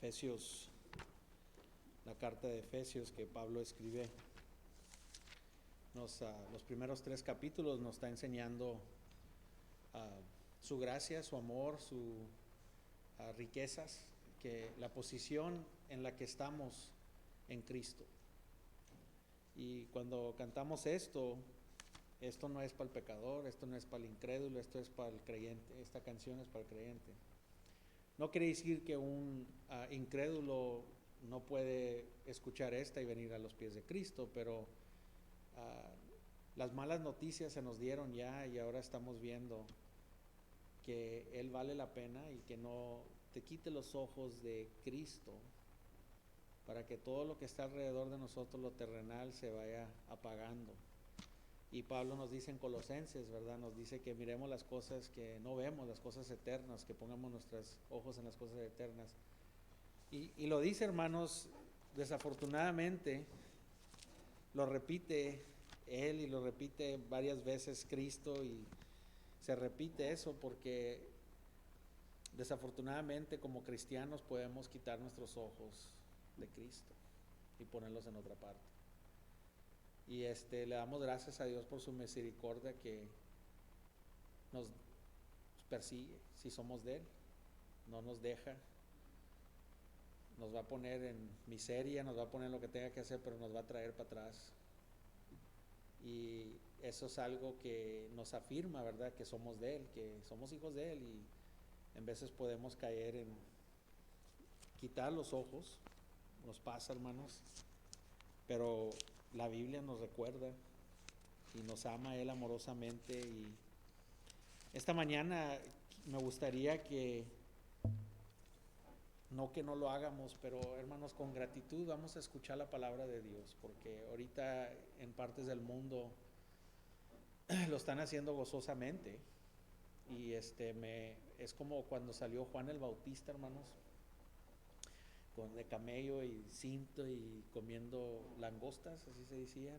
Efesios, la carta de Efesios que Pablo escribe, los primeros 3 capítulos nos está enseñando su gracia, su amor, sus riquezas, que la posición en la que estamos en Cristo. Y cuando cantamos esto no es para el pecador, esto no es para el incrédulo, esto es para el creyente, esta canción es para el creyente. No quiere decir que un incrédulo no puede escuchar esta y venir a los pies de Cristo, pero las malas noticias se nos dieron ya y ahora estamos viendo que Él vale la pena y que no te quite los ojos de Cristo para que todo lo que está alrededor de nosotros, lo terrenal, se vaya apagando. Y Pablo nos dice en Colosenses, ¿verdad? Nos dice que miremos las cosas que no vemos, las cosas eternas, que pongamos nuestros ojos en las cosas eternas. Y lo dice, hermanos, desafortunadamente, lo repite él y lo repite varias veces Cristo, y se repite eso porque desafortunadamente como cristianos podemos quitar nuestros ojos de Cristo y ponerlos en otra parte. Y le damos gracias a Dios por su misericordia que nos persigue si somos de Él, no nos deja, nos va a poner en miseria, nos va a poner lo que tenga que hacer, pero nos va a traer para atrás. Y eso es algo que nos afirma, ¿verdad? Que somos de Él, que somos hijos de Él, y en veces podemos caer en quitar los ojos, nos pasa, hermanos, pero la Biblia nos recuerda y nos ama Él amorosamente. Y esta mañana me gustaría que no lo hagamos, pero hermanos, con gratitud vamos a escuchar la palabra de Dios, porque ahorita en partes del mundo lo están haciendo gozosamente. Y es como cuando salió Juan el Bautista, hermanos, con de camello y cinto y comiendo langostas, así se decían.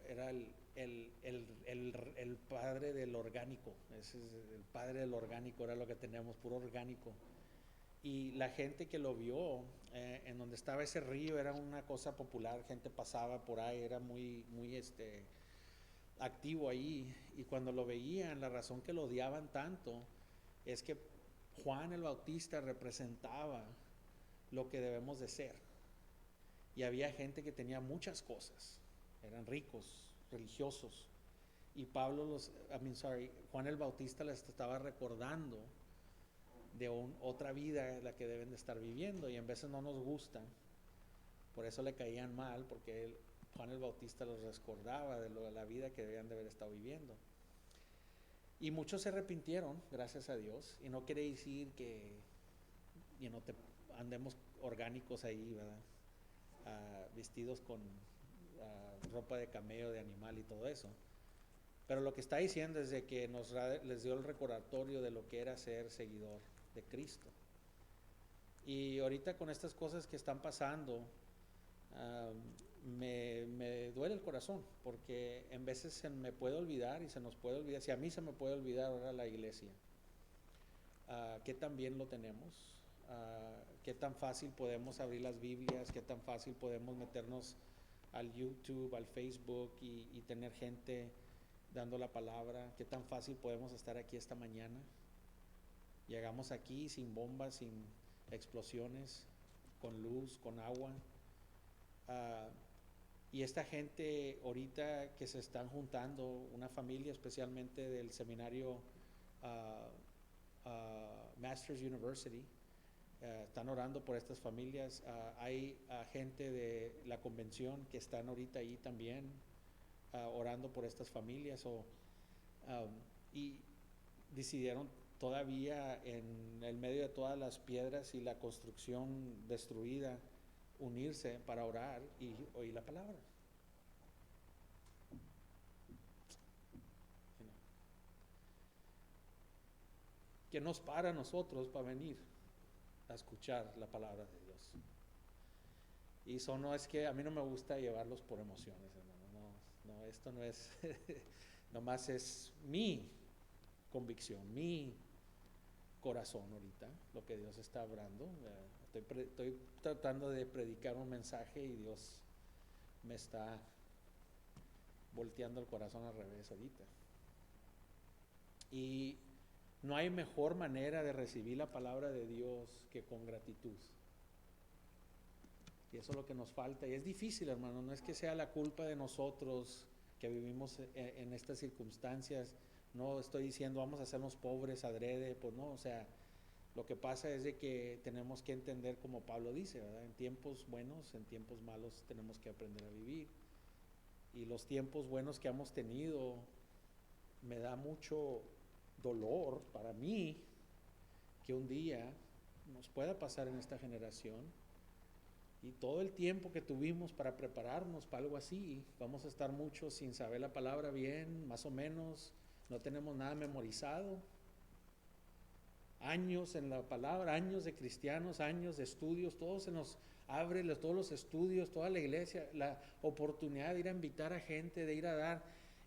Era el padre del orgánico, ese es el padre del orgánico, era lo que teníamos, puro orgánico. Y la gente que lo vio, en donde estaba ese río, era una cosa popular, gente pasaba por ahí, era muy activo ahí. Y cuando lo veían, la razón que lo odiaban tanto es que Juan el Bautista representaba lo que debemos de ser. Y había gente que tenía muchas cosas, eran ricos, religiosos, y Juan el Bautista les estaba recordando de otra vida la que deben de estar viviendo, y en veces no nos gusta, por eso le caían mal, porque Juan el Bautista los recordaba de la vida que debían de haber estado viviendo. Y muchos se arrepintieron, gracias a Dios, y no quiere decir que andemos orgánicos ahí, ¿verdad? Vestidos con ropa de camello, de animal y todo eso. Pero lo que está diciendo es de que les dio el recordatorio de lo que era ser seguidor de Cristo. Y ahorita con estas cosas que están pasando, me duele el corazón, porque en veces se me puede olvidar y se nos puede olvidar. Si a mí se me puede olvidar ahora la iglesia, qué tan bien lo tenemos, qué tan fácil podemos abrir las Biblias, qué tan fácil podemos meternos al YouTube, al Facebook y tener gente dando la palabra, qué tan fácil podemos estar aquí esta mañana. Llegamos aquí sin bombas, sin explosiones, con luz, con agua. Y esta gente ahorita que se están juntando, una familia especialmente del seminario Masters University, están orando por estas familias. Hay gente de la convención que están ahorita ahí también orando por estas familias. Y decidieron todavía, en el medio de todas las piedras y la construcción destruida, unirse para orar y oír la palabra. ¿Qué nos para a nosotros para venir a escuchar la palabra de Dios? Y eso no es que a mí no me gusta llevarlos por emociones, hermano. No, esto no es nomás es mi convicción, mi corazón ahorita, lo que Dios está hablando. Estoy tratando de predicar un mensaje y Dios me está volteando el corazón al revés ahorita. Y no hay mejor manera de recibir la palabra de Dios que con gratitud. Y eso es lo que nos falta. Y es difícil, hermano, no es que sea la culpa de nosotros que vivimos en estas circunstancias. No estoy diciendo vamos a hacernos pobres adrede, pues no, o sea, lo que pasa es de que tenemos que entender, como Pablo dice, ¿verdad? En tiempos buenos, en tiempos malos tenemos que aprender a vivir. Y los tiempos buenos que hemos tenido, me da mucho dolor para mí que un día nos pueda pasar en esta generación. Y todo el tiempo que tuvimos para prepararnos para algo así, vamos a estar muchos sin saber la palabra bien, más o menos, no tenemos nada memorizado. Años en la palabra, años de cristianos, años de estudios, todo se nos abre, todos los estudios, toda la iglesia, la oportunidad de ir a invitar a gente, de ir a dar,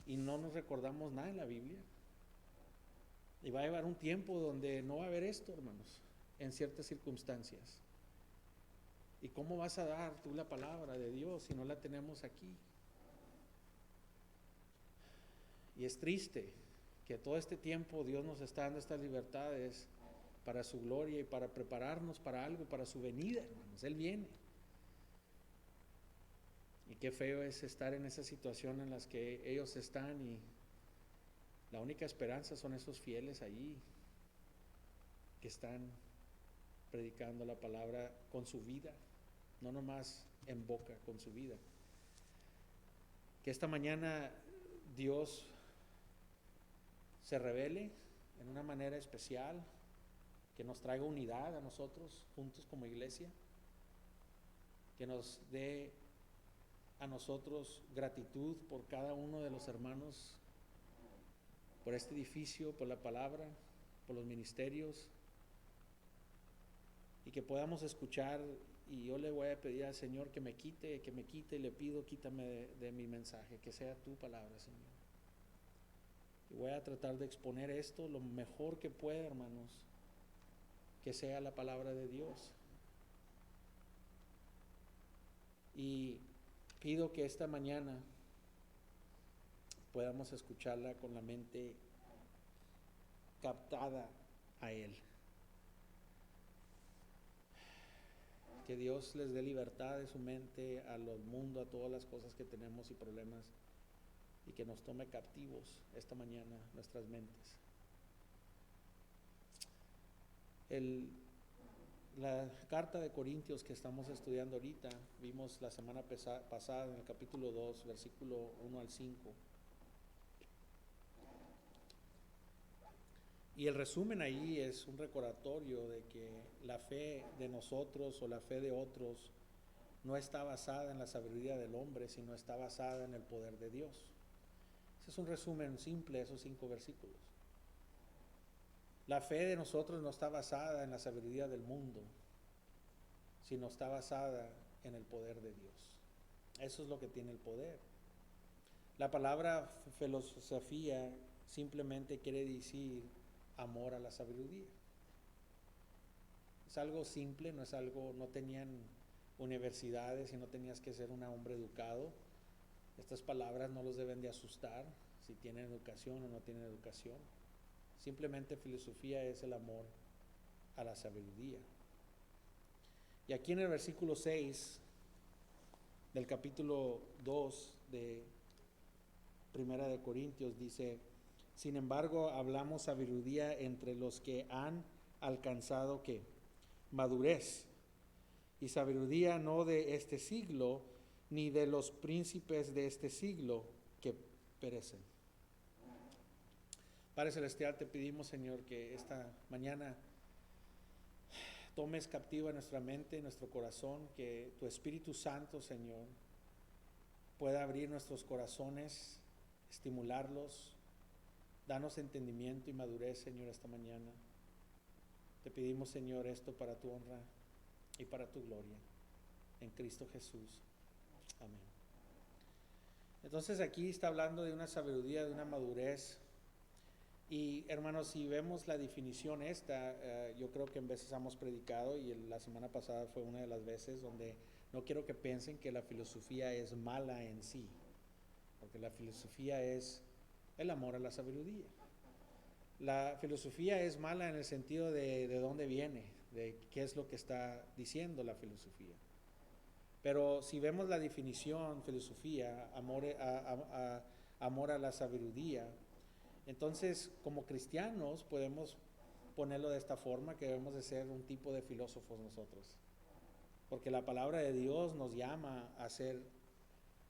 y no nos recordamos nada en la Biblia. Y va a llevar un tiempo donde no va a haber esto, hermanos, en ciertas circunstancias. ¿Y cómo vas a dar tú la palabra de Dios si no la tenemos aquí? Y es triste que todo este tiempo Dios nos está dando estas libertades para su gloria y para prepararnos para algo, para su venida, hermanos. Él viene. Y qué feo es estar en esa situación en las que ellos están y la única esperanza son esos fieles allí que están predicando la palabra con su vida, no nomás en boca, con su vida. Que esta mañana Dios se revele en una manera especial, que nos traiga unidad a nosotros juntos como iglesia, que nos dé a nosotros gratitud por cada uno de los hermanos, por este edificio, por la palabra, por los ministerios, y que podamos escuchar. Y yo le voy a pedir al Señor que me quite, y le pido, quítame de mi mensaje, que sea tu palabra, Señor. Y voy a tratar de exponer esto lo mejor que pueda, hermanos, que sea la palabra de Dios. Y pido que esta mañana podamos escucharla con la mente captada a Él. Que Dios les dé libertad de su mente al mundo, a todas las cosas que tenemos y problemas, y que nos tome captivos esta mañana nuestras mentes. La carta de Corintios que estamos estudiando ahorita, vimos la semana pasada en el capítulo 2, versículo 1 al 5. Y el resumen ahí es un recordatorio de que la fe de nosotros o la fe de otros no está basada en la sabiduría del hombre, sino está basada en el poder de Dios. Ese es un resumen simple de esos 5 versículos. La fe de nosotros no está basada en la sabiduría del mundo, sino está basada en el poder de Dios. Eso es lo que tiene el poder. La palabra filosofía simplemente quiere decir amor a la sabiduría. Es algo simple, no es algo, no tenían universidades y no tenías que ser un hombre educado. Estas palabras no los deben de asustar si tienen educación o no tienen educación. Simplemente filosofía es el amor a la sabiduría. Y aquí en el versículo 6 del capítulo 2 de Primera de Corintios dice: sin embargo, hablamos sabiduría entre los que han alcanzado ¿qué? Madurez. Y sabiduría no de este siglo, ni de los príncipes de este siglo que perecen. Padre Celestial, te pedimos, Señor, que esta mañana tomes captiva nuestra mente, nuestro corazón, que tu Espíritu Santo, Señor, pueda abrir nuestros corazones, estimularlos. Danos entendimiento y madurez, Señor, esta mañana. Te pedimos, Señor, esto para tu honra y para tu gloria. En Cristo Jesús. Amén. Entonces aquí está hablando de una sabiduría, de una madurez Y hermanos, si vemos la definición esta, yo creo que en veces hemos predicado, y la semana pasada fue una de las veces donde no quiero que piensen que la filosofía es mala en sí, porque la filosofía es el amor a la sabiduría. La filosofía es mala en el sentido de dónde viene, de qué es lo que está diciendo la filosofía. Pero si vemos la definición, filosofía, amor a la sabiduría, entonces como cristianos podemos ponerlo de esta forma, que debemos de ser un tipo de filósofos nosotros. Porque la palabra de Dios nos llama a ser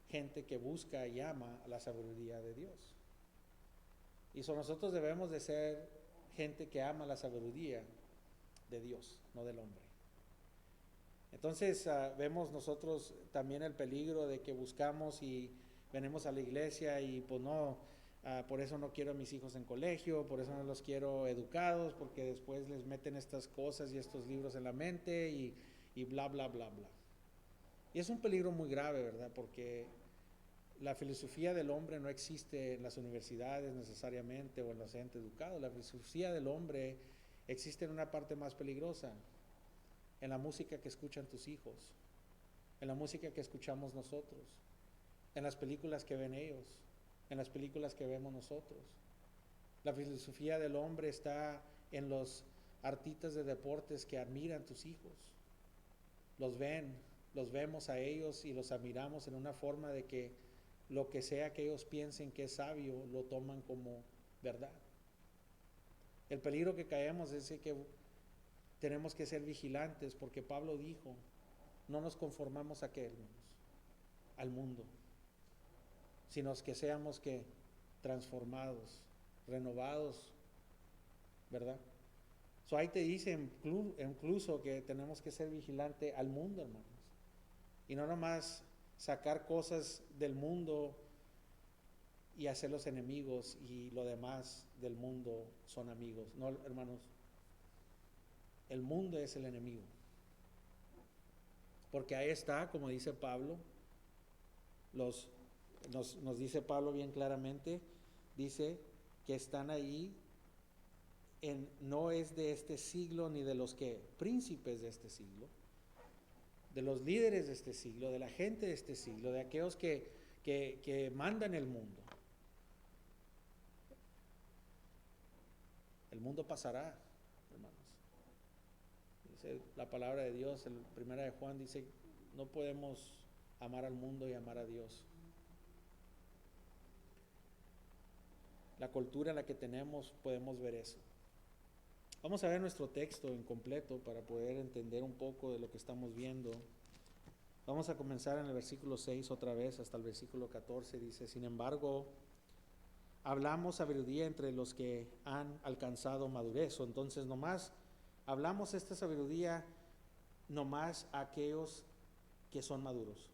gente que busca y ama a la sabiduría de Dios. Y nosotros debemos de ser gente que ama la sabiduría de Dios, no del hombre. Entonces vemos nosotros también el peligro de que buscamos y venimos a la iglesia y pues no, por eso no quiero a mis hijos en colegio, por eso no los quiero educados, porque después les meten estas cosas y estos libros en la mente y bla, bla, bla, bla. Y es un peligro muy grave, ¿verdad? Porque la filosofía del hombre no existe en las universidades necesariamente o en los entes educados. La filosofía del hombre existe en una parte más peligrosa, en la música que escuchan tus hijos, en la música que escuchamos nosotros, en las películas que ven ellos, en las películas que vemos nosotros. La filosofía del hombre está en los artistas de deportes que admiran tus hijos. Los vemos a ellos y los admiramos en una forma de que lo que sea que ellos piensen que es sabio, lo toman como verdad. El peligro que caemos es que tenemos que ser vigilantes, porque Pablo dijo, no nos conformamos a qué, hermanos, al mundo, sino que seamos que transformados, renovados, ¿verdad? Ahí te dice incluso que tenemos que ser vigilantes al mundo, hermanos, y no nomás sacar cosas del mundo y hacerlos enemigos y lo demás del mundo son amigos. No, hermanos, el mundo es el enemigo, porque ahí está, como dice Pablo, nos dice Pablo bien claramente, dice que están ahí, no es de este siglo ni de los que príncipes de este siglo, de los líderes de este siglo, de la gente de este siglo, de aquellos que mandan el mundo. El mundo pasará, hermanos. Dice la palabra de Dios, en primera de Juan dice, no podemos amar al mundo y amar a Dios. La cultura en la que tenemos, podemos ver eso. Vamos a ver nuestro texto en completo para poder entender un poco de lo que estamos viendo. Vamos a comenzar en el versículo 6 otra vez hasta el versículo 14. Dice, sin embargo, hablamos sabiduría entre los que han alcanzado madurez. Entonces, nomás hablamos esta sabiduría nomás a aquellos que son maduros.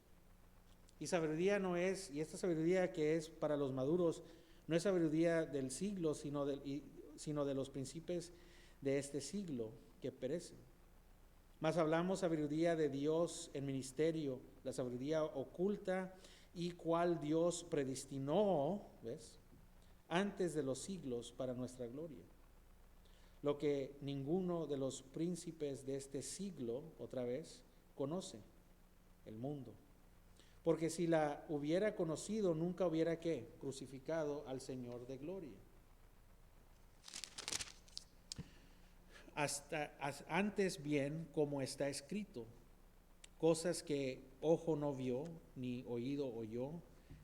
Y sabiduría no es, y esta sabiduría que es para los maduros, no es sabiduría del siglo, sino de los príncipes de este siglo que perecen. Mas hablamos sabiduría de Dios en ministerio, la sabiduría oculta y cual Dios predestinó, ¿ves?, antes de los siglos para nuestra gloria. Lo que ninguno de los príncipes de este siglo, otra vez, conoce, el mundo. Porque si la hubiera conocido, nunca hubiera ¿qué? Crucificado al Señor de gloria. Antes bien, como está escrito, cosas que ojo no vio, ni oído oyó,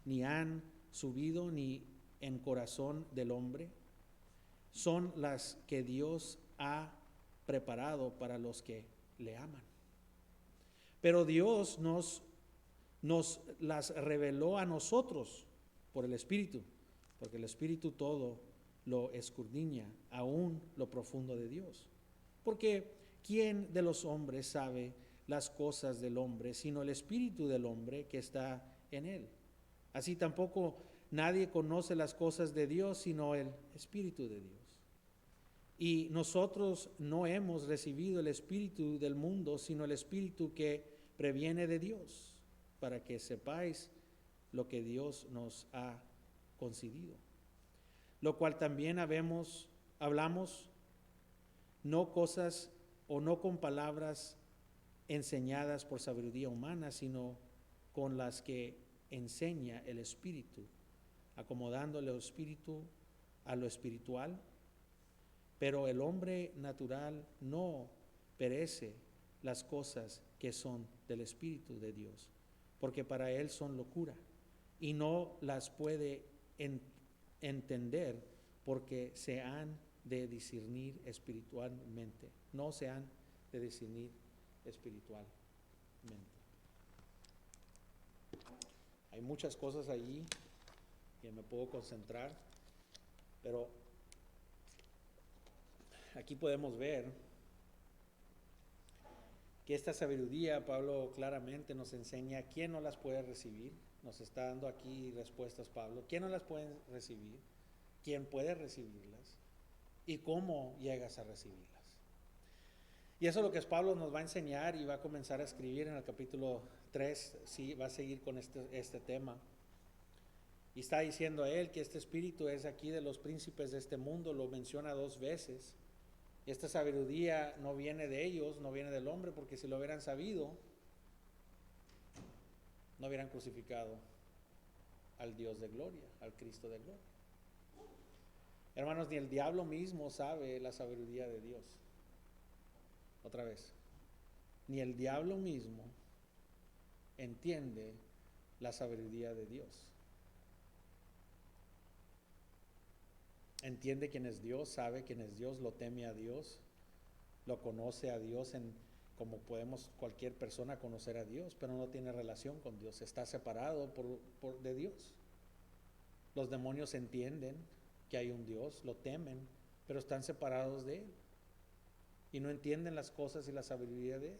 ni han subido ni en corazón del hombre, son las que Dios ha preparado para los que le aman. Pero Dios nos las reveló a nosotros por el Espíritu, porque el Espíritu todo lo escudriña, aún lo profundo de Dios. Porque ¿quién de los hombres sabe las cosas del hombre, sino el espíritu del hombre que está en él? Así tampoco nadie conoce las cosas de Dios, sino el Espíritu de Dios. Y nosotros no hemos recibido el espíritu del mundo, sino el Espíritu que previene de Dios, para que sepáis lo que Dios nos ha concedido. lo cual también hablamos, no cosas o no con palabras enseñadas por sabiduría humana, sino con las que enseña el Espíritu, acomodándole el Espíritu a lo espiritual. Pero el hombre natural no perece las cosas que son del Espíritu de Dios, porque para él son locura, y no las puede entender, porque se han de discernir espiritualmente. No se han de discernir espiritualmente. Hay muchas cosas allí que me puedo concentrar, pero aquí podemos ver que esta sabiduría, Pablo claramente nos enseña quién no las puede recibir. Nos está dando aquí respuestas Pablo. ¿Quién no las puede recibir? ¿Quién puede recibirlas? ¿Y cómo llegas a recibirlas? Y eso es lo que Pablo nos va a enseñar y va a comenzar a escribir en el capítulo 3. Sí, va a seguir con este tema. Y está diciendo a él que este espíritu es aquí de los príncipes de este mundo. Lo menciona 2 veces. Esta sabiduría no viene de ellos, no viene del hombre, porque si lo hubieran sabido, no hubieran crucificado al Dios de gloria, al Cristo de gloria. Hermanos, ni el diablo mismo sabe la sabiduría de Dios. Otra vez, ni el diablo mismo entiende la sabiduría de Dios. Entiende quién es Dios, sabe quién es Dios, lo teme a Dios, lo conoce a Dios como podemos cualquier persona conocer a Dios, pero no tiene relación con Dios, está separado de Dios. Los demonios entienden que hay un Dios, lo temen, pero están separados de Él y no entienden las cosas y la sabiduría de Él.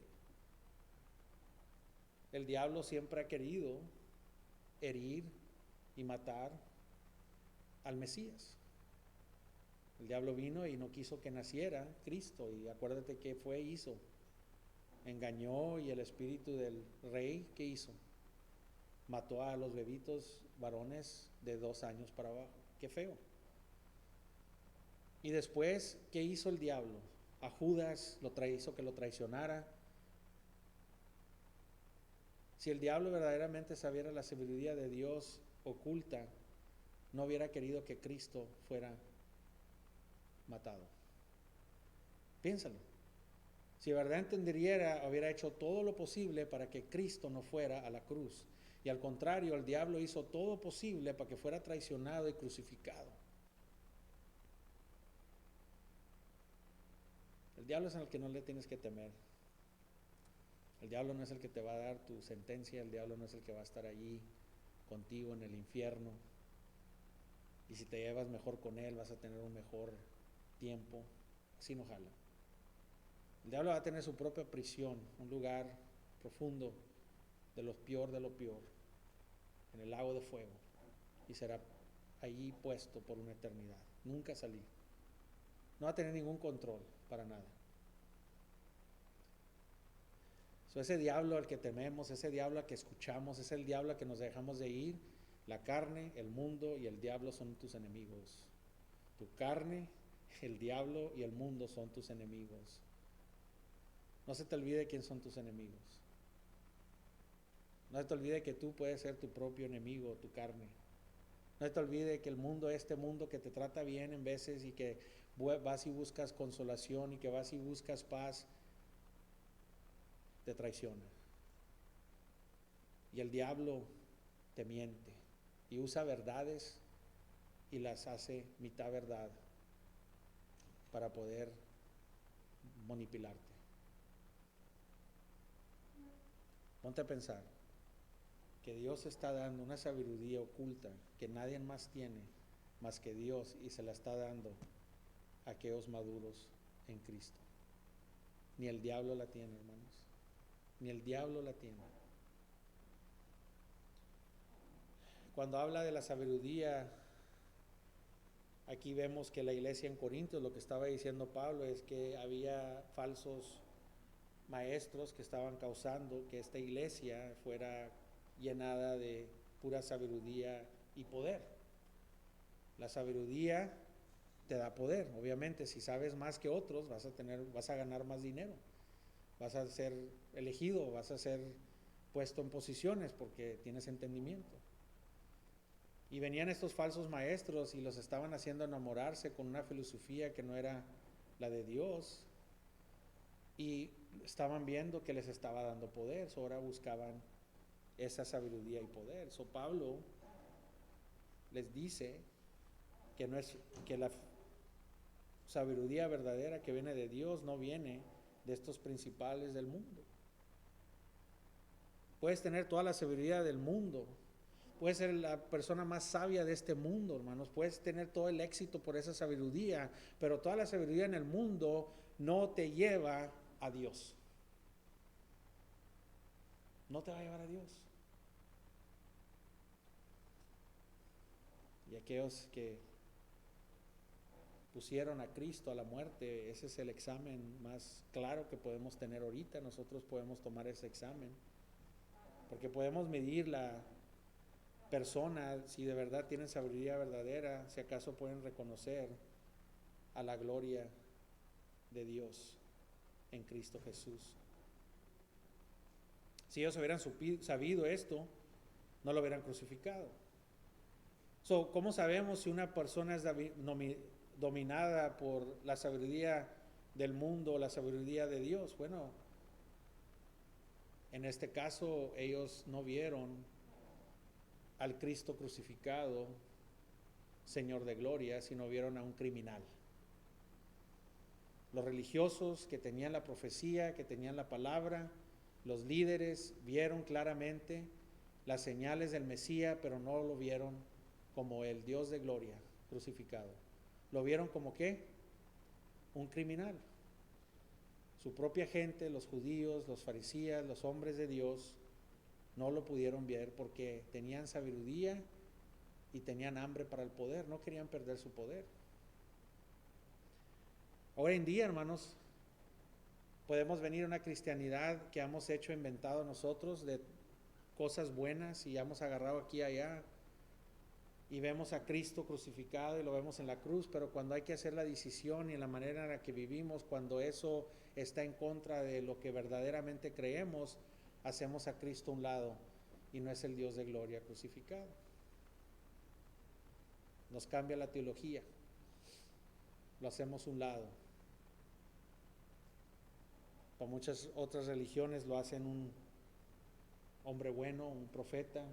El diablo siempre ha querido herir y matar al Mesías. El diablo vino y no quiso que naciera Cristo, y acuérdate qué hizo. Engañó, y el espíritu del rey, ¿qué hizo? Mató a los bebitos varones de 2 años para abajo. Qué feo. Y después, ¿qué hizo el diablo? A Judas hizo que lo traicionara. Si el diablo verdaderamente sabiera la sabiduría de Dios oculta, no hubiera querido que Cristo fuera matado. Piénsalo. Si de verdad entendiera, hubiera hecho todo lo posible para que Cristo no fuera a la cruz. Y al contrario, el diablo hizo todo posible para que fuera traicionado y crucificado. El diablo es el que no le tienes que temer. El diablo no es el que te va a dar tu sentencia, el diablo no es el que va a estar allí contigo en el infierno. Y si te llevas mejor con él, vas a tener un mejor tiempo. Así no jala. El diablo va a tener su propia prisión, un lugar profundo de lo peor, en el lago de fuego, y será allí puesto por una eternidad, nunca salir. No va a tener ningún control para nada. Ese diablo al que tememos, ese diablo al que escuchamos, es el diablo al que nos dejamos de ir. La carne, el mundo y el diablo son tus enemigos. Tu carne, el diablo y el mundo son tus enemigos. No se te olvide quién son tus enemigos. No se te olvide que tú puedes ser tu propio enemigo, tu carne. No se te olvide que el mundo, este mundo que te trata bien en veces y que vas y buscas consolación y que vas y buscas paz, te traiciona. Y el diablo te miente y usa verdades y las hace mitad verdad para poder manipularte. Ponte a pensar que Dios está dando una sabiduría oculta que nadie más tiene más que Dios, y se la está dando a aquellos maduros en Cristo. Ni el diablo la tiene, hermanos. Ni el diablo la tiene. Cuando habla de la sabiduría, aquí vemos que la iglesia en Corintios, lo que estaba diciendo Pablo es que había falsos maestros que estaban causando que esta iglesia fuera llenada de pura sabiduría y poder. La sabiduría te da poder. Obviamente, si sabes más que otros, vas a ganar más dinero. Vas a ser elegido, vas a ser puesto en posiciones porque tienes entendimiento. Y venían estos falsos maestros y los estaban haciendo enamorarse con una filosofía que no era la de Dios. Y estaban viendo que les estaba dando poder, ahora buscaban esa sabiduría y poder. Pablo les dice que no es que la sabiduría verdadera que viene de Dios no viene de estos principales del mundo. Puedes tener toda la sabiduría del mundo, puedes ser la persona más sabia de este mundo, hermanos, puedes tener todo el éxito por esa sabiduría, pero toda la sabiduría en el mundo no te lleva a Dios. No te va a llevar a Dios. Y aquellos que pusieron a Cristo a la muerte, ese es el examen más claro que podemos tener ahorita. Nosotros podemos tomar ese examen, porque podemos medir la persona, si de verdad tienen sabiduría verdadera, si acaso pueden reconocer a la gloria de Dios en Cristo Jesús. Si ellos hubieran sabido esto, no lo hubieran crucificado. ¿Cómo sabemos si una persona es dominada por la sabiduría del mundo o la sabiduría de Dios? Bueno, en este caso ellos no vieron al Cristo crucificado, Señor de gloria, sino vieron a un criminal. Los religiosos que tenían la profecía, que tenían la palabra, los líderes vieron claramente las señales del Mesías, pero no lo vieron como el Dios de gloria crucificado. Lo vieron como ¿qué? Un criminal. Su propia gente, los judíos, los fariseos, los hombres de Dios, no lo pudieron ver porque tenían sabiduría y tenían hambre para el poder, no querían perder su poder. Hoy en día, hermanos, podemos venir a una cristianidad que hemos inventado nosotros de cosas buenas y hemos agarrado aquí y allá y vemos a Cristo crucificado y lo vemos en la cruz, pero cuando hay que hacer la decisión y en la manera en la que vivimos, cuando eso está en contra de lo que verdaderamente creemos, hacemos a Cristo a un lado y no es el Dios de gloria crucificado. Nos cambia la teología, lo hacemos a un lado. Para muchas otras religiones lo hacen un hombre bueno, un profeta,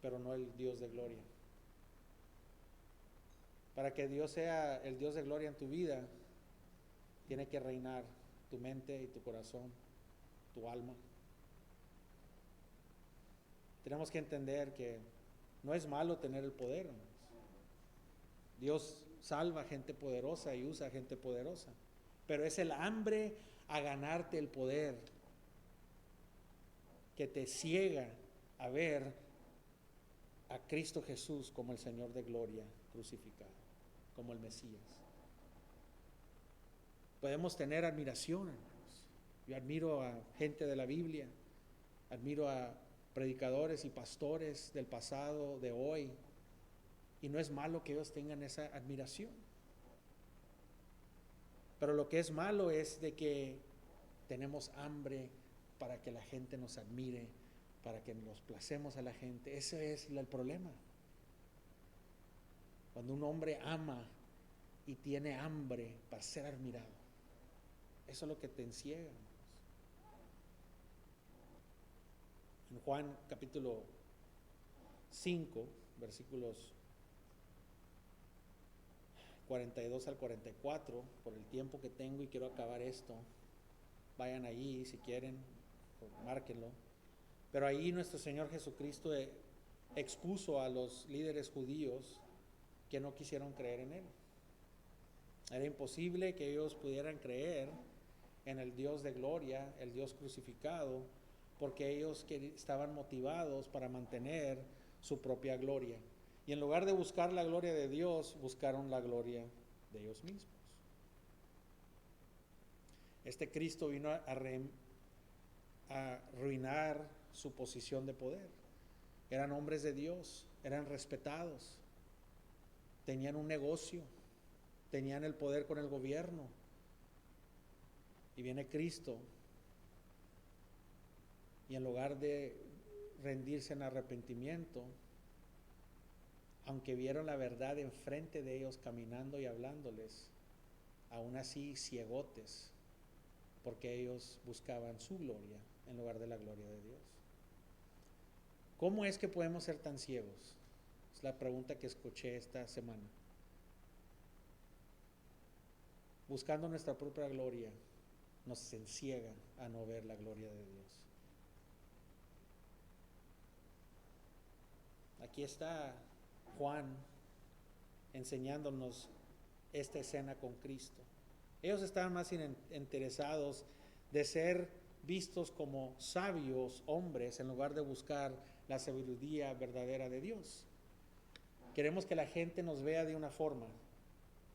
pero no el Dios de gloria. Para que Dios sea el Dios de gloria en tu vida, tiene que reinar tu mente y tu corazón, tu alma. Tenemos que entender que no es malo tener el poder, hermanos. Dios salva gente poderosa y usa gente poderosa, pero es el hambre a ganarte el poder que te ciega a ver a Cristo Jesús como el Señor de gloria crucificado, como el Mesías. Podemos tener admiración, hermanos. Yo admiro a gente de la Biblia, admiro a predicadores y pastores del pasado, de hoy, y no es malo que ellos tengan esa admiración. Pero lo que es malo es de que tenemos hambre para que la gente nos admire, para que nos placemos a la gente. Ese es el problema. Cuando un hombre ama y tiene hambre para ser admirado, eso es lo que te enciega. En Juan capítulo 5, versículos 42 al 44, por el tiempo que tengo y quiero acabar esto, vayan allí si quieren, márquenlo. Pero ahí nuestro Señor Jesucristo expuso a los líderes judíos que no quisieron creer en Él. Era imposible que ellos pudieran creer en el Dios de gloria, el Dios crucificado, porque ellos estaban motivados para mantener su propia gloria. Y en lugar de buscar la gloria de Dios, buscaron la gloria de ellos mismos. Este Cristo vino a arruinar su posición de poder. Eran hombres de Dios, eran respetados, tenían un negocio, tenían el poder con el gobierno. Y viene Cristo y en lugar de rendirse en arrepentimiento, aunque vieron la verdad enfrente de ellos caminando y hablándoles, aún así ciegotes, porque ellos buscaban su gloria en lugar de la gloria de Dios. ¿Cómo es que podemos ser tan ciegos? Es la pregunta que escuché esta semana. Buscando nuestra propia gloria, nos enciega a no ver la gloria de Dios. Aquí está Juan enseñándonos esta escena con Cristo. Ellos estaban más interesados de ser vistos como sabios hombres en lugar de buscar la sabiduría verdadera de Dios. Queremos que la gente nos vea de una forma.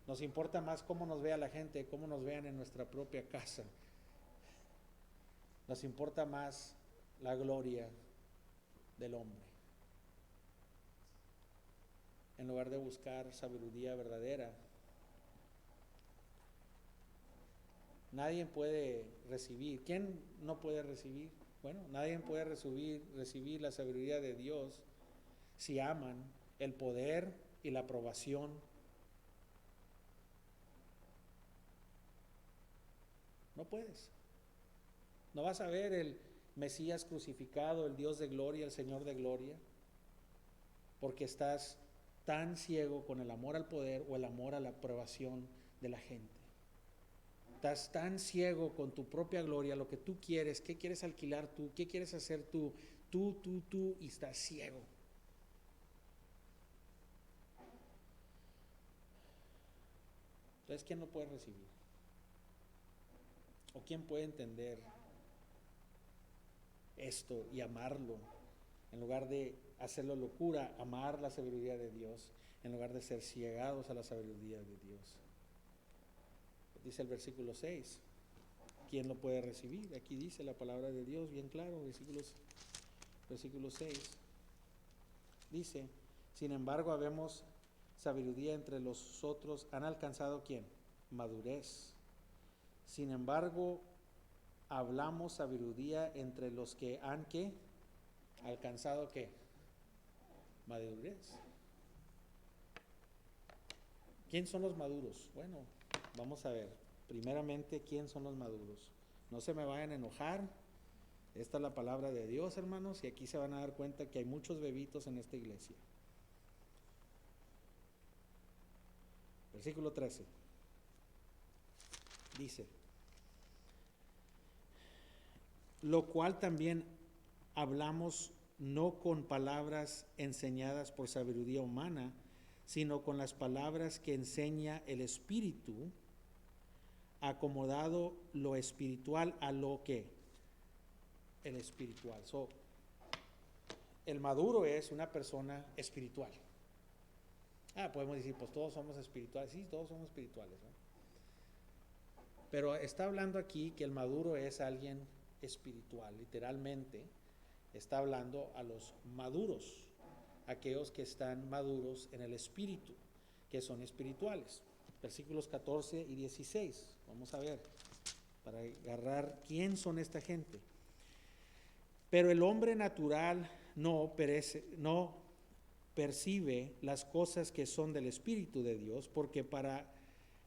Nos importa más cómo nos vea la gente, cómo nos vean en nuestra propia casa. Nos importa más la gloria del hombre. En lugar de buscar sabiduría verdadera. Nadie puede recibir. ¿Quién no puede recibir? Bueno, nadie puede recibir la sabiduría de Dios si aman el poder y la aprobación. No puedes. No vas a ver el Mesías crucificado, el Dios de gloria, el Señor de gloria, porque estás tan ciego con el amor al poder o el amor a la aprobación de la gente. Estás tan ciego con tu propia gloria, lo que tú quieres, qué quieres alquilar tú, qué quieres hacer tú, y estás ciego. Entonces, ¿quién lo puede recibir? ¿O quién puede entender esto y amarlo? En lugar de hacerlo locura, amar la sabiduría de Dios, en lugar de ser ciegados a la sabiduría de Dios. Dice el versículo 6, ¿quién lo puede recibir? Aquí dice la palabra de Dios bien claro, versículo 6. Dice, sin embargo, habemos sabiduría entre los otros. ¿Han alcanzado quién? Madurez. Sin embargo, hablamos sabiduría entre los que han, ¿qué? ¿Alcanzado qué? Madurez. ¿Quién son los maduros? Bueno, vamos a ver. Primeramente, ¿quién son los maduros? No se me vayan a enojar. Esta es la palabra de Dios, hermanos, y aquí se van a dar cuenta que hay muchos bebitos en esta iglesia. Versículo 13. Dice, lo cual también hablamos no con palabras enseñadas por sabiduría humana, sino con las palabras que enseña el Espíritu, acomodado lo espiritual a lo que el espiritual. El maduro es una persona espiritual. Podemos decir, pues todos somos espirituales. Sí, todos somos espirituales, ¿no? Pero está hablando aquí que el maduro es alguien espiritual, literalmente está hablando a los maduros, aquellos que están maduros en el espíritu, que son espirituales. Versículos 14 y 16, vamos a ver, para agarrar quién son esta gente. Pero el hombre natural no percibe las cosas que son del Espíritu de Dios, porque para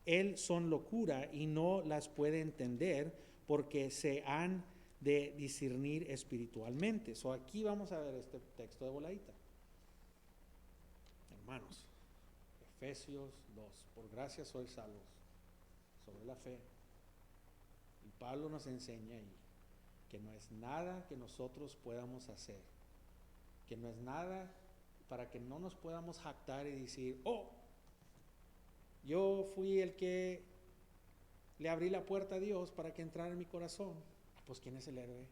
él son locura y no las puede entender, porque se han de discernir espiritualmente. Aquí vamos a ver este texto de voladita. Hermanos, Efesios 2, por gracia sois salvos, sobre la fe. Y Pablo nos enseña ahí que no es nada que nosotros podamos hacer, que no es nada para que no nos podamos jactar y decir, yo fui el que le abrí la puerta a Dios para que entrara en mi corazón. Pues ¿quién es el héroe?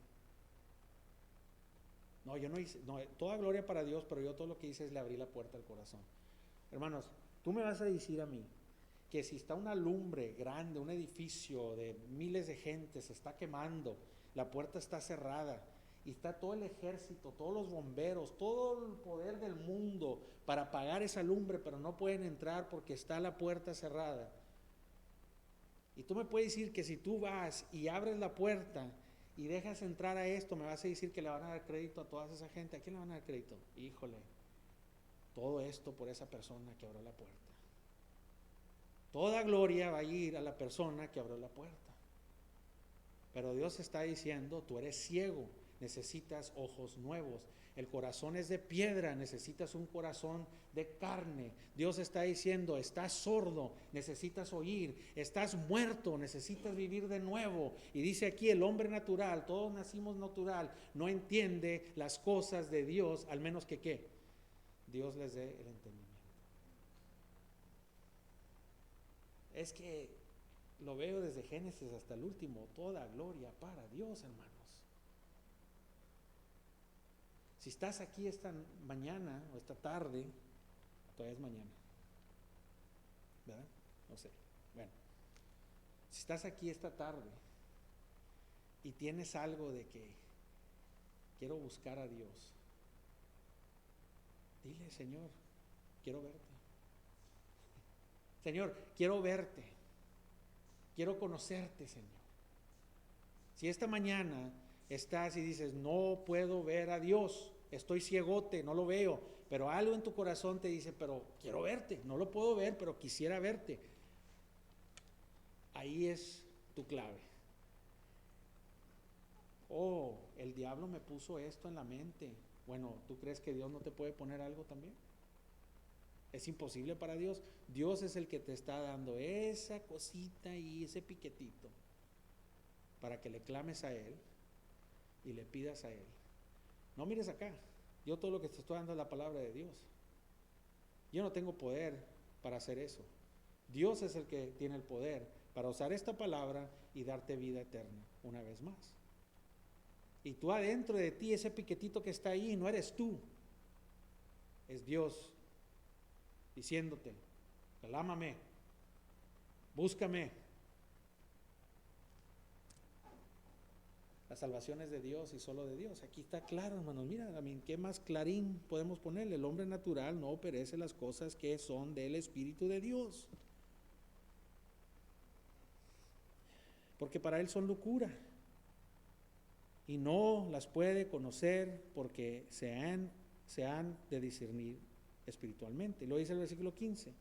No, yo no hice, toda gloria para Dios, pero yo todo lo que hice es le abrí la puerta al corazón. Hermanos, tú me vas a decir a mí que si está una lumbre grande, un edificio de miles de gente, se está quemando, la puerta está cerrada y está todo el ejército, todos los bomberos, todo el poder del mundo para apagar esa lumbre, pero no pueden entrar porque está la puerta cerrada. Y tú me puedes decir que si tú vas y abres la puerta y dejas entrar a esto, me vas a decir que le van a dar crédito a toda esa gente. ¿A quién le van a dar crédito? Híjole, todo esto por esa persona que abrió la puerta. Toda gloria va a ir a la persona que abrió la puerta. Pero Dios está diciendo, tú eres ciego, necesitas ojos nuevos. El corazón es de piedra, necesitas un corazón de carne. Dios está diciendo, estás sordo, necesitas oír. Estás muerto, necesitas vivir de nuevo. Y dice aquí, el hombre natural, todos nacimos natural, no entiende las cosas de Dios, al menos que ¿qué? Dios les dé el entendimiento. Es que lo veo desde Génesis hasta el último, toda gloria para Dios, hermanos. Si estás aquí esta mañana o esta tarde, todavía es mañana, ¿verdad? No sé. Bueno, si estás aquí esta tarde y tienes algo de que quiero buscar a Dios, dile, Señor, quiero verte. Señor, quiero verte. Quiero conocerte, Señor. Si esta mañana estás y dices, no puedo ver a Dios, estoy ciegote, no lo veo, pero algo en tu corazón te dice, pero quiero verte, no lo puedo ver, pero quisiera verte. Ahí es tu clave. Oh, el diablo me puso esto en la mente. Bueno, ¿tú crees que Dios no te puede poner algo también? Es imposible para Dios. Dios es el que te está dando esa cosita y ese piquetito para que le clames a Él y le pidas a Él. No mires acá. Yo todo lo que te estoy dando es la palabra de Dios. Yo no tengo poder para hacer eso. Dios es el que tiene el poder para usar esta palabra y darte vida eterna una vez más. Y tú adentro de ti, ese piquetito que está ahí, no eres tú. Es Dios diciéndote, clámame, búscame. La salvación es de Dios y solo de Dios. Aquí está claro, hermanos. Mira, ¿qué más clarín podemos ponerle? El hombre natural no perece las cosas que son del Espíritu de Dios, porque para él son locura y no las puede conocer porque se han de discernir espiritualmente. Lo dice el versículo 15.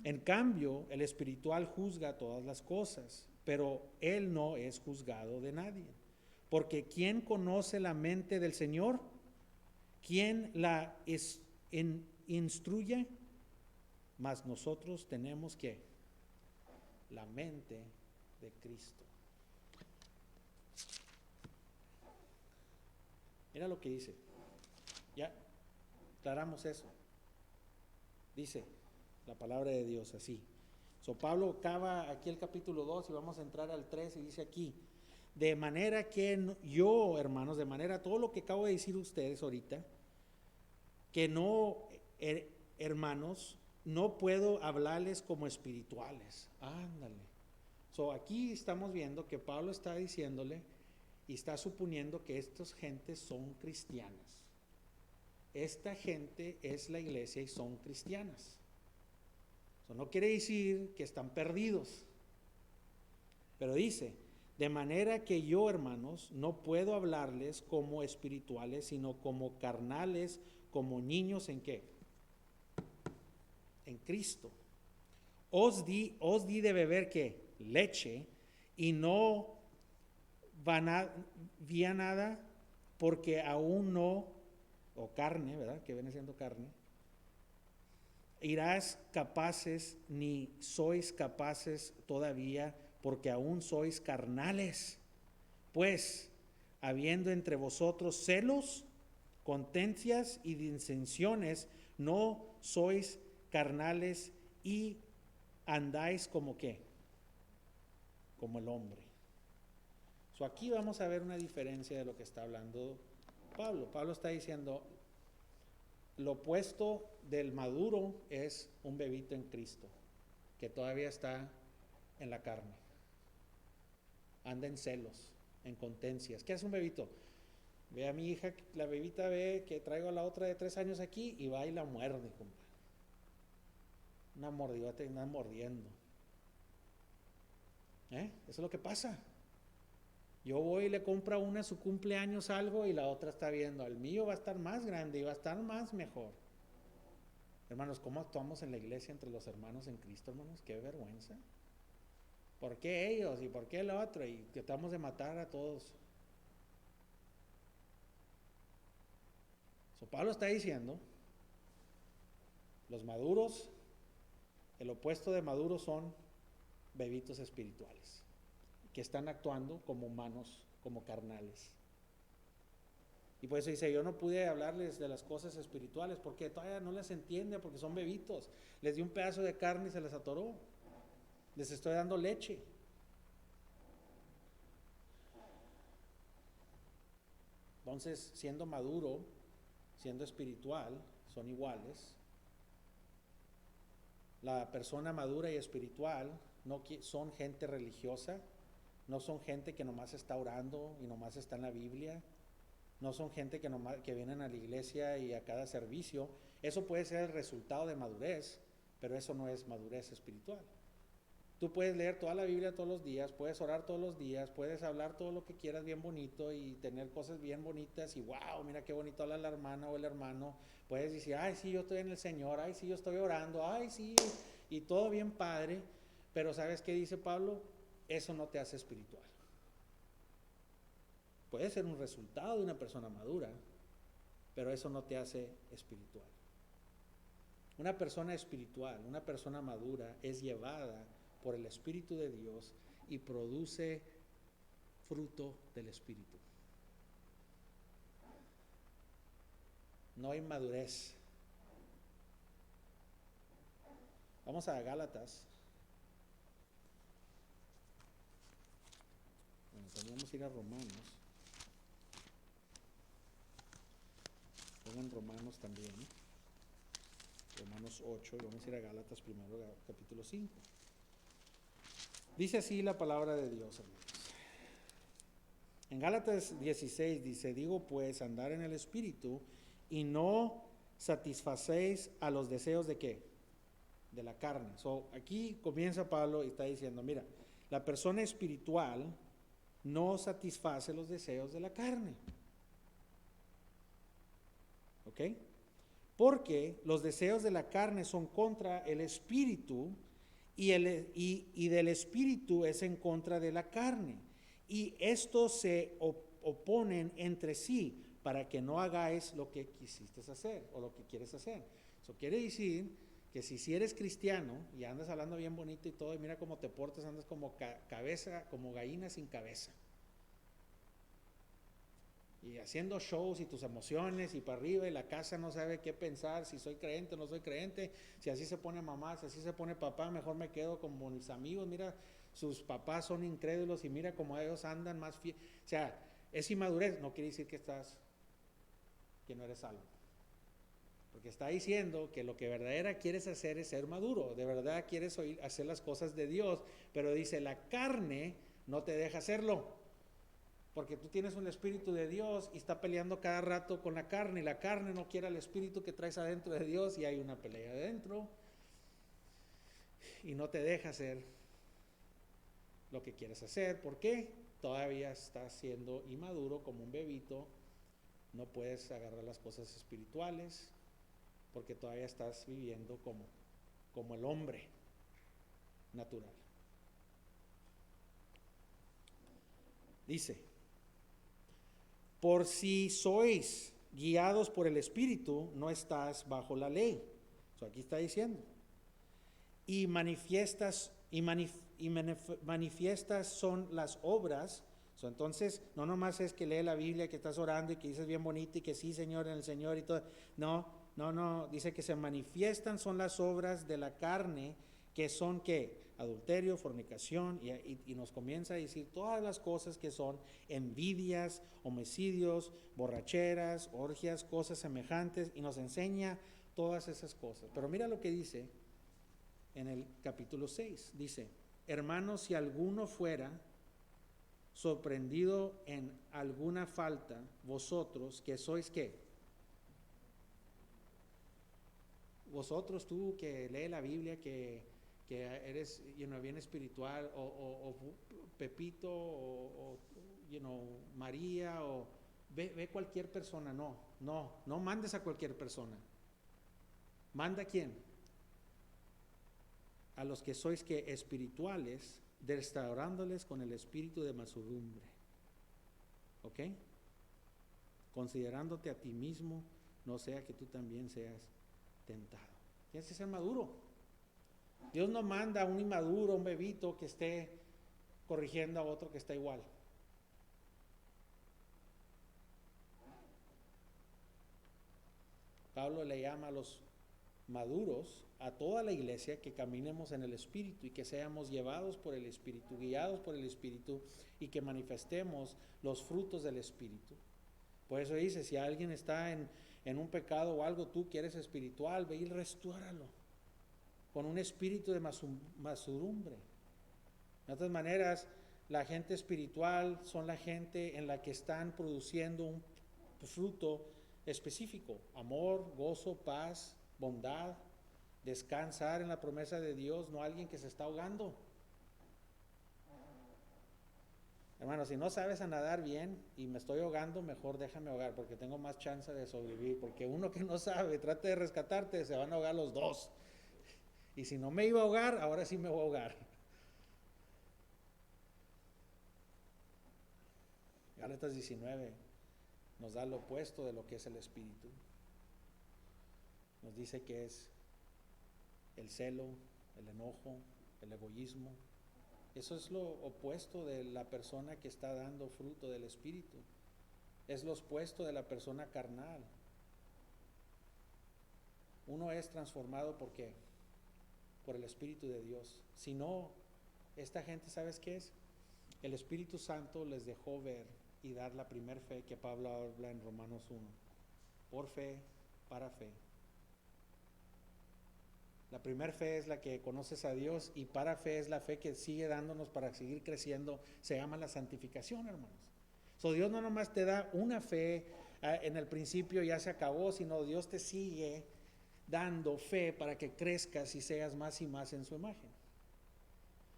En cambio, el espiritual juzga todas las cosas, pero él no es juzgado de nadie. Porque ¿quién conoce la mente del Señor? ¿Quién la instruye? Mas nosotros tenemos que la mente de Cristo. Mira lo que dice. Ya aclaramos eso. Dice la palabra de Dios así. Pablo acaba aquí el capítulo 2 y vamos a entrar al 3 y dice aquí, de manera que yo, hermanos, de manera todo lo que acabo de decir ustedes ahorita, que no, hermanos, no puedo hablarles como espirituales. Ándale. Aquí estamos viendo que Pablo está diciéndole y está suponiendo que estas gentes son cristianas. Esta gente es la iglesia y son cristianas. Eso no quiere decir que están perdidos. Pero dice, de manera que yo, hermanos, no puedo hablarles como espirituales, sino como carnales, como niños ¿en qué? En Cristo. Os di de beber ¿qué? Leche, y no vía nada, porque aún no, o carne, ¿verdad? Que viene siendo carne. Irás capaces, ni sois capaces todavía, porque aún sois carnales. Pues, habiendo entre vosotros celos, contencias y disensiones, no sois carnales y andáis como ¿qué? Como el hombre. Aquí vamos a ver una diferencia de lo que está hablando Pablo. Pablo está diciendo, lo opuesto del maduro es un bebito en Cristo, que todavía está en la carne. Anda en celos, en contencias. ¿Qué hace un bebito? Ve a mi hija, la bebita ve que traigo a la otra de 3 años aquí y va y la muerde, compadre. Una mordida te andan mordiendo. Eso es lo que pasa. Yo voy y le compro a una su cumpleaños algo y la otra está viendo, el mío va a estar más grande y va a estar más mejor. Hermanos, ¿cómo actuamos en la iglesia entre los hermanos en Cristo, hermanos? Qué vergüenza. ¿Por qué ellos y por qué el otro? Y tratamos de matar a todos. Pablo está diciendo, los maduros, el opuesto de maduros son bebitos espirituales, que están actuando como humanos, como carnales. Y por eso dice, yo no pude hablarles de las cosas espirituales, porque todavía no las entiende, porque son bebitos. Les di un pedazo de carne y se les atoró. Les estoy dando leche. Entonces, siendo maduro, siendo espiritual, son iguales. La persona madura y espiritual no son gente religiosa, no son gente que nomás está orando y nomás está en la Biblia, no son gente que vienen a la iglesia y a cada servicio. Eso puede ser el resultado de madurez, pero eso no es madurez espiritual. Tú puedes leer toda la Biblia todos los días, puedes orar todos los días, puedes hablar todo lo que quieras bien bonito y tener cosas bien bonitas y wow, mira qué bonito habla la hermana o el hermano. Puedes decir, ay sí, yo estoy en el Señor, ay sí, yo estoy orando, ay sí, y todo bien padre, pero ¿sabes qué dice Pablo? Eso no te hace espiritual. Puede ser un resultado de una persona madura, pero eso no te hace espiritual. Una persona espiritual, una persona madura es llevada por el Espíritu de Dios y produce fruto del Espíritu. No hay madurez. Vamos a Gálatas. Bueno, también vamos a ir a Romanos. Pongan Romanos también. Romanos 8, y vamos a ir a Gálatas primero, capítulo 5. Dice así la palabra de Dios, hermanos. En Gálatas 16 dice, digo pues, andar en el Espíritu y no satisfacéis a los deseos de ¿qué? De la carne. Aquí comienza Pablo y está diciendo, mira, la persona espiritual no satisface los deseos de la carne. ¿Ok? Porque los deseos de la carne son contra el Espíritu y del Espíritu es en contra de la carne. Y estos se oponen entre sí para que no hagáis lo que quisiste hacer o lo que quieres hacer. Eso quiere decir que si eres cristiano y andas hablando bien bonito y todo, y mira cómo te portas, andas como cabeza, como gallina sin cabeza. Y haciendo shows y tus emociones y para arriba y la casa no sabe qué pensar, si soy creyente o no soy creyente, si así se pone mamá, si así se pone papá, mejor me quedo como mis amigos, mira, sus papás son incrédulos y mira cómo ellos andan más fieles. O sea, es inmadurez, no quiere decir que no eres salvo. Porque está diciendo que lo que verdadera quieres hacer es ser maduro, de verdad quieres hacer las cosas de Dios, pero dice la carne no te deja hacerlo. Porque tú tienes un espíritu de Dios y está peleando cada rato con la carne, y la carne no quiere al espíritu que traes adentro de Dios y hay una pelea adentro y no te deja hacer lo que quieres hacer. ¿Por qué? Todavía estás siendo inmaduro como un bebito, no puedes agarrar las cosas espirituales porque todavía estás viviendo como el hombre natural. Dice, por si sois guiados por el Espíritu, no estás bajo la ley. Aquí está diciendo. Y manifiestas son las obras. Entonces, no nomás es que lee la Biblia, que estás orando y que dices bien bonito y que sí, Señor, en el Señor y todo. No, dice que se manifiestan son las obras de la carne, que son ¿qué? Adulterio, fornicación, y nos comienza a decir todas las cosas que son envidias, homicidios, borracheras, orgias, cosas semejantes, y nos enseña todas esas cosas. Pero mira lo que dice en el capítulo 6, dice, hermanos, si alguno fuera sorprendido en alguna falta, vosotros que sois ¿qué? Vosotros, tú que lee la Biblia, que eres bien espiritual, o Pepito, o María, o ve cualquier persona. No mandes a cualquier persona. ¿Manda a quién? A los que sois que espirituales, restaurándoles con el espíritu de mansedumbre. ¿Ok? Considerándote a ti mismo, no sea que tú también seas tentado. Tienes que ser maduro. Dios no manda a un inmaduro, un bebito que esté corrigiendo a otro que está igual. Pablo le llama a los maduros, a toda la iglesia, que caminemos en el Espíritu y que seamos llevados por el Espíritu, guiados por el Espíritu, y que manifestemos los frutos del Espíritu. Por eso dice, si alguien está en un pecado o algo, tú que eres espiritual, ve y restaúralo con un espíritu de mansedumbre. De otras maneras, la gente espiritual son la gente en la que están produciendo un fruto específico: amor, gozo, paz, bondad, descansar en la promesa de Dios, no alguien que se está ahogando. Hermano, si no sabes a nadar bien y me estoy ahogando, mejor déjame ahogar, porque tengo más chance de sobrevivir, porque uno que no sabe, trate de rescatarte, se van a ahogar los dos. Y si no me iba a ahogar, ahora sí me voy a ahogar. Gálatas 19 nos da lo opuesto de lo que es el espíritu. Nos dice que es el celo, el enojo, el egoísmo. Eso es lo opuesto de la persona que está dando fruto del espíritu. Es lo opuesto de la persona carnal. Uno es transformado ¿por qué? Por el Espíritu de Dios. Si no, esta gente, ¿sabes qué es? El Espíritu Santo les dejó ver y dar la primer fe que Pablo habla en Romanos 1. Por fe, para fe. La primer fe es la que conoces a Dios, y para fe es la fe que sigue dándonos para seguir creciendo. Se llama la santificación, hermanos. Dios no nomás te da una fe en el principio ya se acabó, sino Dios te sigue dando fe para que crezcas y seas más y más en su imagen.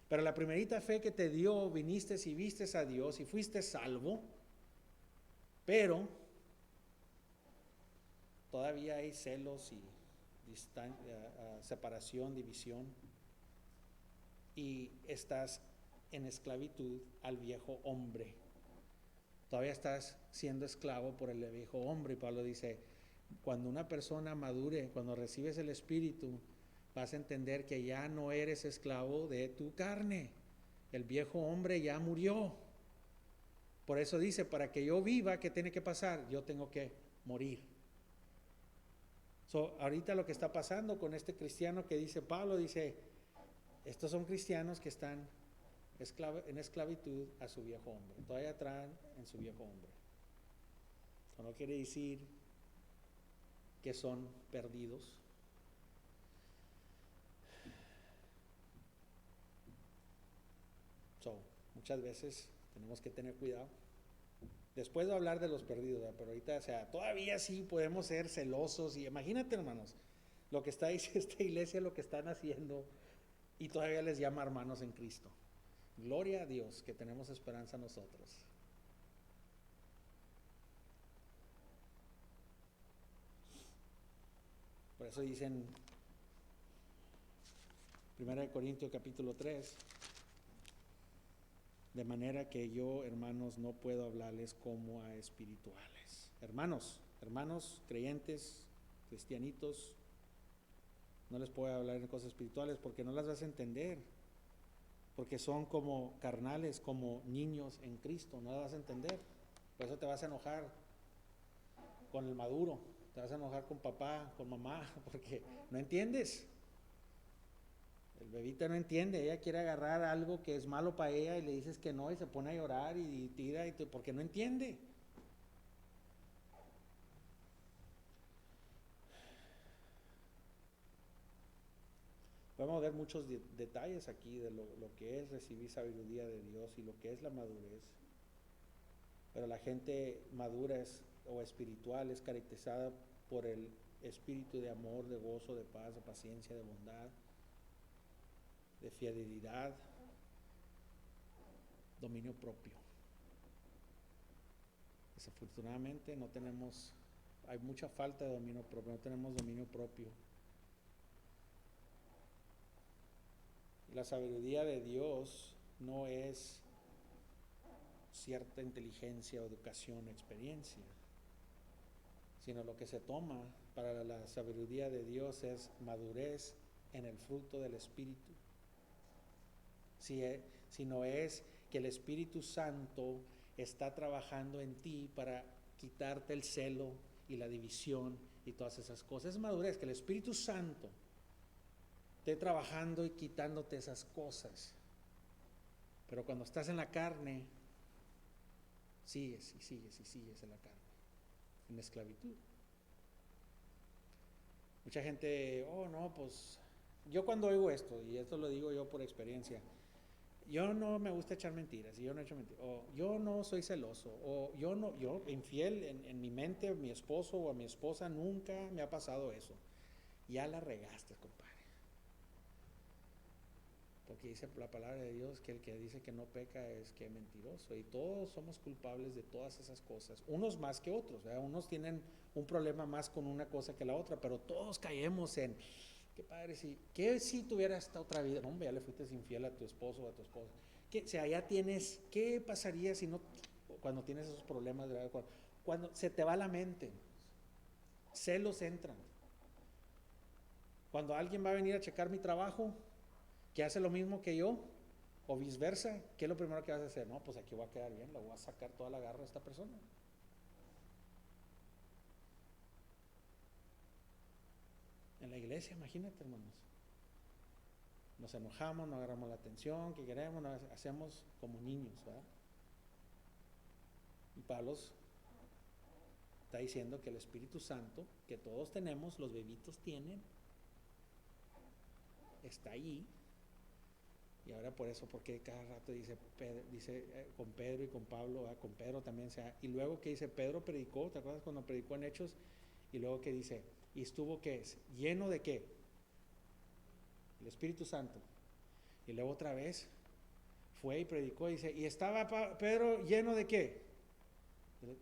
Pero la primerita fe que te dio, viniste y viste a Dios y fuiste salvo, pero todavía hay celos y separación, división, y estás en esclavitud al viejo hombre. Todavía estás siendo esclavo por el viejo hombre. Y Pablo dice, cuando una persona madure, cuando recibes el Espíritu, vas a entender que ya no eres esclavo de tu carne. El viejo hombre ya murió. Por eso dice, para que yo viva, ¿qué tiene que pasar? Yo tengo que morir. Ahorita lo que está pasando con este cristiano que dice Pablo, dice, estos son cristianos que están en esclavitud a su viejo hombre. Todavía traen en su viejo hombre. Eso no quiere decir que son perdidos. Muchas veces tenemos que tener cuidado. Después de hablar de los perdidos, ¿verdad? Pero ahorita, todavía sí podemos ser celosos. Y imagínate, hermanos, lo que está diciendo esta iglesia, lo que están haciendo, y todavía les llama hermanos en Cristo. Gloria a Dios que tenemos esperanza nosotros. Por eso dicen 1 Corintios capítulo 3, de manera que yo, hermanos, no puedo hablarles como a espirituales. Hermanos creyentes, cristianitos, no les puedo hablar en cosas espirituales porque no las vas a entender, porque son como carnales, como niños en Cristo, no las vas a entender. Por eso te vas a enojar con el maduro, te vas a enojar con papá, con mamá, porque no entiendes. El bebito no entiende, ella quiere agarrar algo que es malo para ella y le dices que no, y se pone a llorar y tira, porque no entiende. Podemos ver muchos detalles aquí de lo que es recibir sabiduría de Dios y lo que es la madurez. Pero la gente madura o espiritual es caracterizada por el espíritu de amor, de gozo, de paz, de paciencia, de bondad, de fidelidad, dominio propio. Desafortunadamente hay mucha falta de dominio propio, no tenemos dominio propio. La sabiduría de Dios no es cierta inteligencia o educación o experiencia, sino lo que se toma para la sabiduría de Dios es madurez en el fruto del Espíritu. Si no es que el Espíritu Santo está trabajando en ti para quitarte el celo y la división y todas esas cosas. Es madurez, que el Espíritu Santo esté trabajando y quitándote esas cosas. Pero cuando estás en la carne, sigues en la carne, en esclavitud. Mucha gente, no, pues yo cuando oigo esto, y esto lo digo yo por experiencia, yo no me gusta echar mentiras, y yo no he hecho mentiras, o yo no soy celoso, o yo infiel en mi mente a mi esposo o a mi esposa, nunca me ha pasado eso. Ya la regaste, compadre. Porque dice la palabra de Dios que el que dice que no peca es que es mentiroso, y todos somos culpables de todas esas cosas, unos más que otros, ¿verdad? Unos tienen un problema más con una cosa que la otra, pero todos caemos en, qué padre, si tuviera esta otra vida, no, hombre, ya le fuiste infiel a tu esposo o a tu esposa, o sea, ya tienes, ¿qué pasaría si no, cuando tienes esos problemas, ¿verdad? Cuando se te va la mente, celos entran. Cuando alguien va a venir a checar mi trabajo, que hace lo mismo que yo, o viceversa, ¿qué es lo primero que vas a hacer? No, pues aquí voy a quedar bien, le voy a sacar toda la garra a esta persona. En la iglesia, imagínate, hermanos, nos enojamos, no agarramos la atención que queremos, hacemos como niños, ¿verdad? Y Pablo está diciendo que el Espíritu Santo, que todos tenemos, los bebitos tienen, está allí. Y ahora por eso, porque cada rato dice con Pedro y con Pablo, con Pedro también, y luego que dice, Pedro predicó, ¿te acuerdas cuando predicó en Hechos? Y luego que dice, y estuvo, ¿qué es? ¿Lleno de qué? El Espíritu Santo. Y luego otra vez fue y predicó, y dice, ¿y estaba Pedro lleno de qué?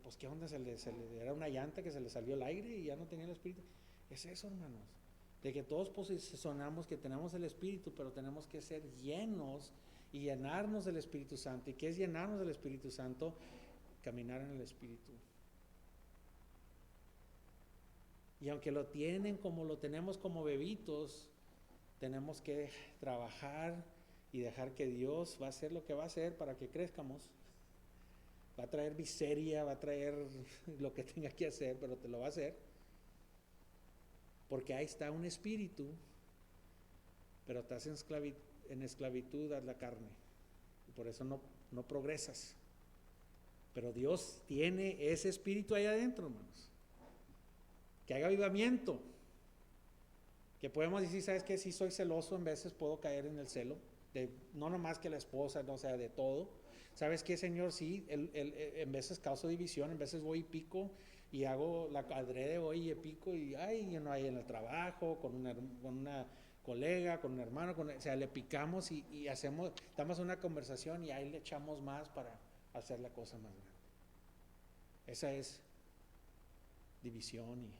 Pues qué onda, era una llanta que se le salió el aire y ya no tenía el Espíritu. Es eso, hermanos, de que todos posicionamos que tenemos el Espíritu, pero tenemos que ser llenos y llenarnos del Espíritu Santo. ¿Y qué es llenarnos del Espíritu Santo? Caminar en el Espíritu. Y aunque lo tienen como lo tenemos como bebitos, tenemos que trabajar y dejar que Dios va a hacer lo que va a hacer para que crezcamos. Va a traer miseria, va a traer lo que tenga que hacer, pero te lo va a hacer. Porque ahí está un espíritu, pero estás en esclavitud a la carne. Y por eso no progresas. Pero Dios tiene ese espíritu ahí adentro, hermanos. Que haga avivamiento. Que podemos decir, ¿sabes qué? Si soy celoso, en veces puedo caer en el celo. No nomás que la esposa, no, o sea, de todo. ¿Sabes qué, Señor? Sí, en veces causo división, en veces voy y pico y hago la adrede, voy y pico y no hay en el trabajo, con una colega, con un hermano, o sea, le picamos y damos una conversación y ahí le echamos más para hacer la cosa más grande. Esa es división.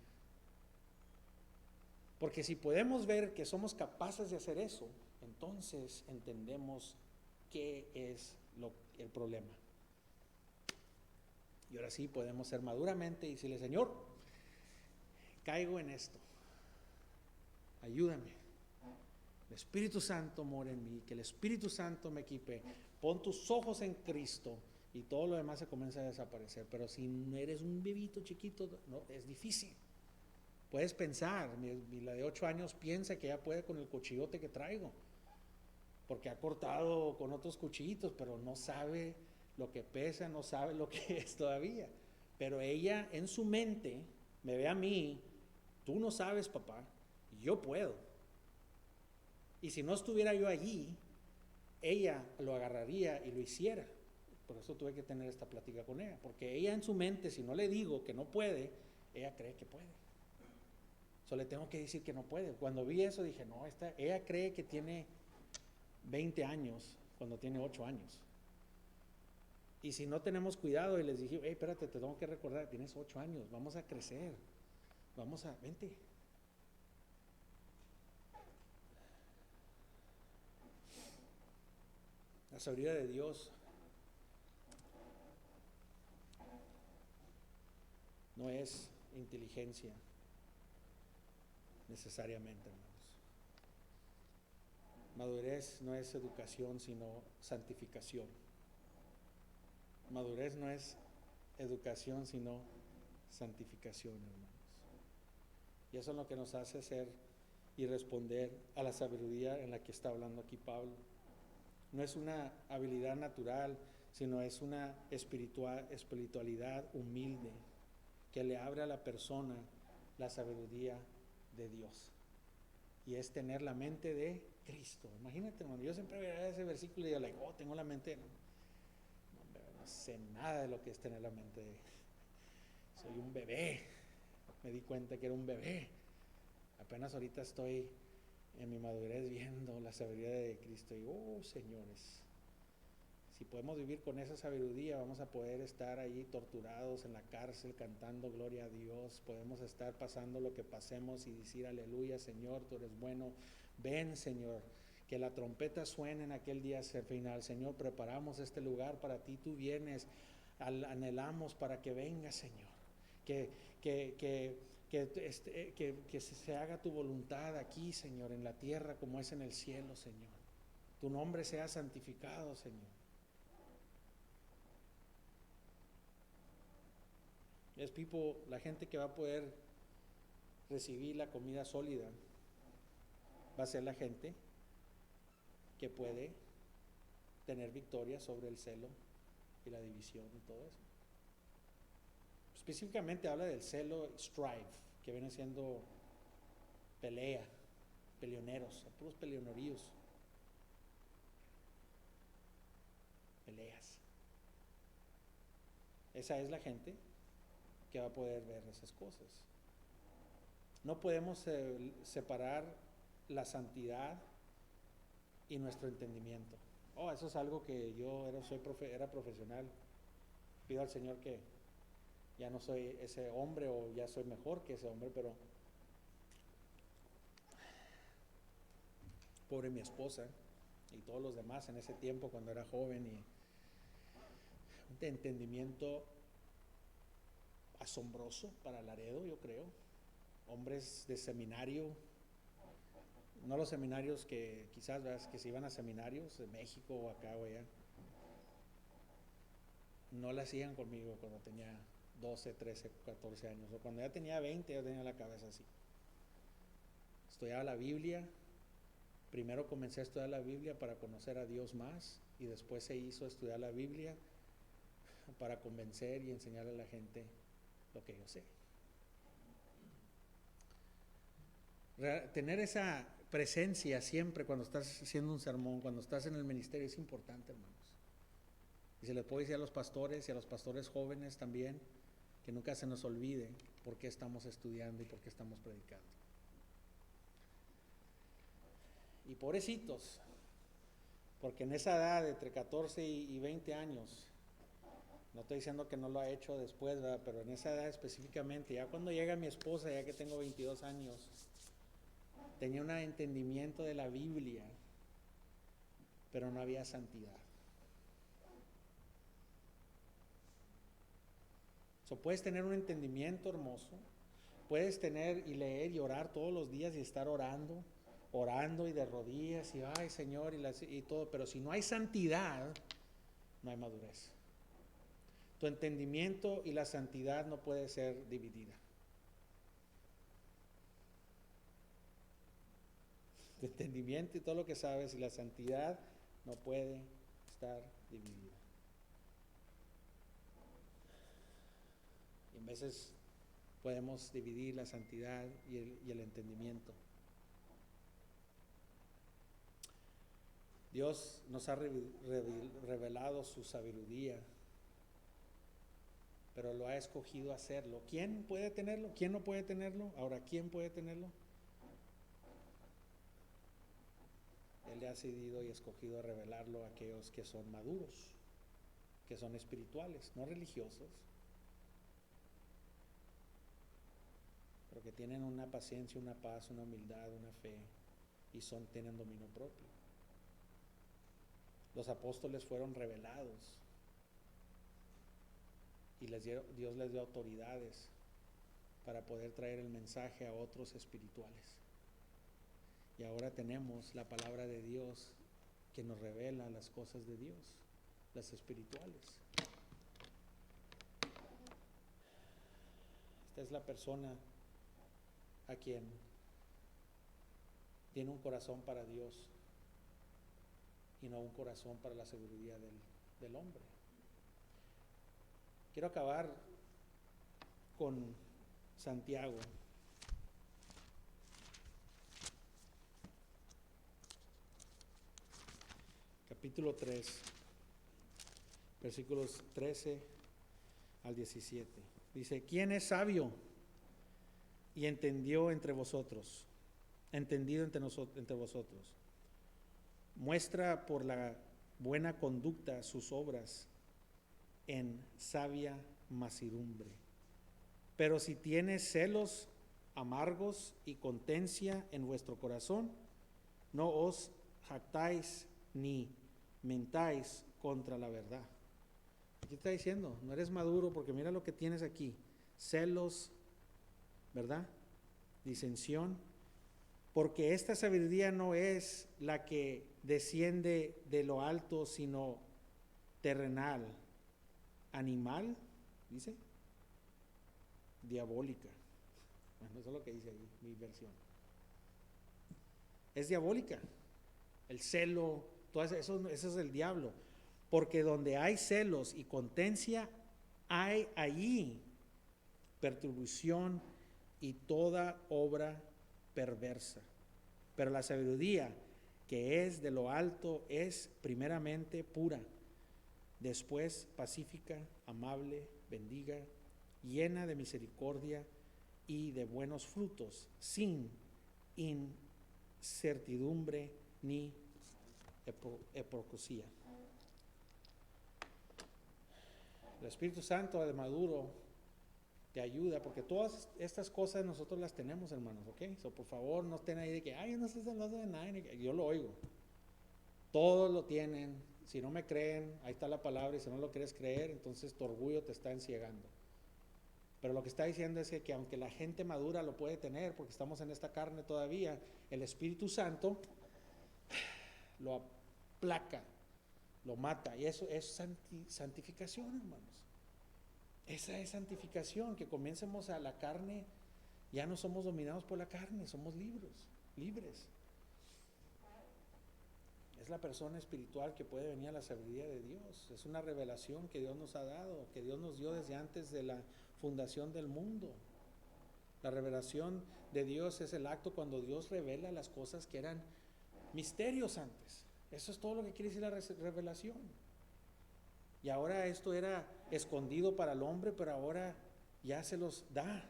Porque si podemos ver que somos capaces de hacer eso, entonces entendemos qué es el problema. Y ahora sí podemos ser maduramente y decirle, Señor, caigo en esto, ayúdame. El Espíritu Santo mora en mí, que el Espíritu Santo me equipe. Pon tus ojos en Cristo y todo lo demás se comienza a desaparecer. Pero si eres un bebito chiquito, no, es difícil. Puedes pensar, la de 8 años piensa que ya puede con el cuchillote que traigo, porque ha cortado con otros cuchillitos, pero no sabe lo que pesa, no sabe lo que es todavía. Pero ella en su mente me ve a mí, tú no sabes, papá, yo puedo. Y si no estuviera yo allí, ella lo agarraría y lo hiciera. Por eso tuve que tener esta plática con ella, porque ella en su mente, si no le digo que no puede, ella cree que puede. Solo le tengo que decir que no puede. Cuando vi eso dije, no, ella cree que tiene 20 años cuando tiene 8 años. Y si no tenemos cuidado, y les dije, hey, espérate, te tengo que recordar, tienes 8 años, vamos a crecer, vente. La sabiduría de Dios no es inteligencia necesariamente, hermanos. Madurez no es educación, sino santificación. Madurez no es educación, sino santificación, hermanos. Y eso es lo que nos hace ser y responder a la sabiduría en la que está hablando aquí Pablo. No es una habilidad natural, sino es una espiritualidad humilde que le abre a la persona la sabiduría de Dios. Y es tener la mente de Cristo. Imagínate, hermano, yo siempre veía ese versículo y digo, tengo la mente, no sé nada de lo que es tener la mente de... Soy un bebé. Me di cuenta que era un bebé. Apenas ahorita estoy en mi madurez viendo la sabiduría de Cristo y señores, si podemos vivir con esa sabiduría, vamos a poder estar ahí torturados en la cárcel cantando gloria a Dios, podemos estar pasando lo que pasemos y decir aleluya, Señor, tú eres bueno. Ven, Señor, que la trompeta suene en aquel día final. Señor, preparamos este lugar para ti, tú vienes, anhelamos para que vengas, Señor, que se haga tu voluntad aquí, Señor, en la tierra como es en el cielo, Señor. Tu nombre sea santificado, Señor. La gente que va a poder recibir la comida sólida va a ser la gente que puede tener victoria sobre el celo y la división y todo eso. Específicamente habla del celo, strife, que viene siendo pelea, peleoneros, puros peleoneríos, peleas. Esa es la gente que va a poder ver esas cosas. No podemos separar la santidad y nuestro entendimiento. Eso es algo que yo era profesional. Pido al Señor que ya no soy ese hombre o ya soy mejor que ese hombre, pero pobre mi esposa y todos los demás en ese tiempo cuando era joven, y un entendimiento asombroso para Laredo, yo creo. Hombres de seminario, no los seminarios que quizás que se iban a seminarios de México o acá o allá, no la hacían conmigo cuando tenía 12, 13, 14 años, o cuando ya tenía 20, ya tenía la cabeza así. Estudiaba la Biblia. Primero comencé a estudiar la Biblia para conocer a Dios más, y después se hizo estudiar la Biblia para convencer y enseñarle a la gente lo que yo sé. Tener esa presencia siempre cuando estás haciendo un sermón, cuando estás en el ministerio, es importante, hermanos. Y se les puede decir a los pastores y a los pastores jóvenes también, que nunca se nos olvide por qué estamos estudiando y por qué estamos predicando. Y pobrecitos, porque en esa edad, entre 14 y 20 años, no estoy diciendo que no lo ha hecho después, ¿verdad? Pero en esa edad específicamente, ya cuando llega mi esposa, ya que tengo 22 años, tenía un entendimiento de la Biblia, pero no había santidad. Puedes tener un entendimiento hermoso, puedes tener y leer y orar todos los días y estar orando y de rodillas y ay Señor y todo, pero si no hay santidad, no hay madurez. Tu entendimiento y la santidad no puede ser dividida. Tu entendimiento y todo lo que sabes y la santidad no puede estar dividida. Y a veces podemos dividir la santidad y el entendimiento. Dios nos ha revelado su sabiduría, pero lo ha escogido hacerlo. ¿Quién puede tenerlo? ¿Quién no puede tenerlo? Ahora, ¿quién puede tenerlo? Él ha decidido y escogido revelarlo a aquellos que son maduros, que son espirituales, no religiosos, pero que tienen una paciencia, una paz, una humildad, una fe y tienen dominio propio. Los apóstoles fueron revelados y Dios les dio autoridades para poder traer el mensaje a otros espirituales. Y ahora tenemos la palabra de Dios que nos revela las cosas de Dios, las espirituales. Esta es la persona a quien tiene un corazón para Dios y no un corazón para la seguridad del hombre. Quiero acabar con Santiago. Capítulo 3, versículos 13 al 17. Dice, ¿quién es sabio y entendido entre vosotros? Muestra por la buena conducta sus obras en sabia mansedumbre. Pero si tienes celos amargos y contencia en vuestro corazón, no os jactáis ni mentáis contra la verdad. Aquí está diciendo, no eres maduro porque mira lo que tienes aquí, celos, ¿verdad? Disensión, porque esta sabiduría no es la que desciende de lo alto, sino terrenal, animal, dice, diabólica. Bueno, eso es lo que dice ahí mi versión. Es diabólica, el celo, todo eso es el diablo, porque donde hay celos y contencia, hay allí perturbación y toda obra perversa. Pero la sabiduría que es de lo alto es primeramente pura, después pacífica, amable, bendiga, llena de misericordia y de buenos frutos, sin incertidumbre ni hipocresía. El Espíritu Santo de maduro te ayuda, porque todas estas cosas nosotros las tenemos, hermanos, ¿ok? So, por favor, no estén ahí de que, ay, yo no sé de nada, yo lo oigo. Todos lo tienen. Si no me creen, ahí está la palabra, y si no lo quieres creer, entonces tu orgullo te está enciegando. Pero lo que está diciendo es que aunque la gente madura lo puede tener, porque estamos en esta carne todavía, el Espíritu Santo lo aplaca, lo mata, y eso es santificación, hermanos. Esa es santificación, que comencemos a la carne, ya no somos dominados por la carne, somos libres. Es la persona espiritual que puede venir a la sabiduría de Dios. Es una revelación que Dios nos ha dado, que Dios nos dio desde antes de la fundación del mundo. La revelación de Dios es el acto cuando Dios revela las cosas que eran misterios antes. Eso es todo lo que quiere decir la revelación. Y ahora esto era escondido para el hombre, pero ahora ya se los da.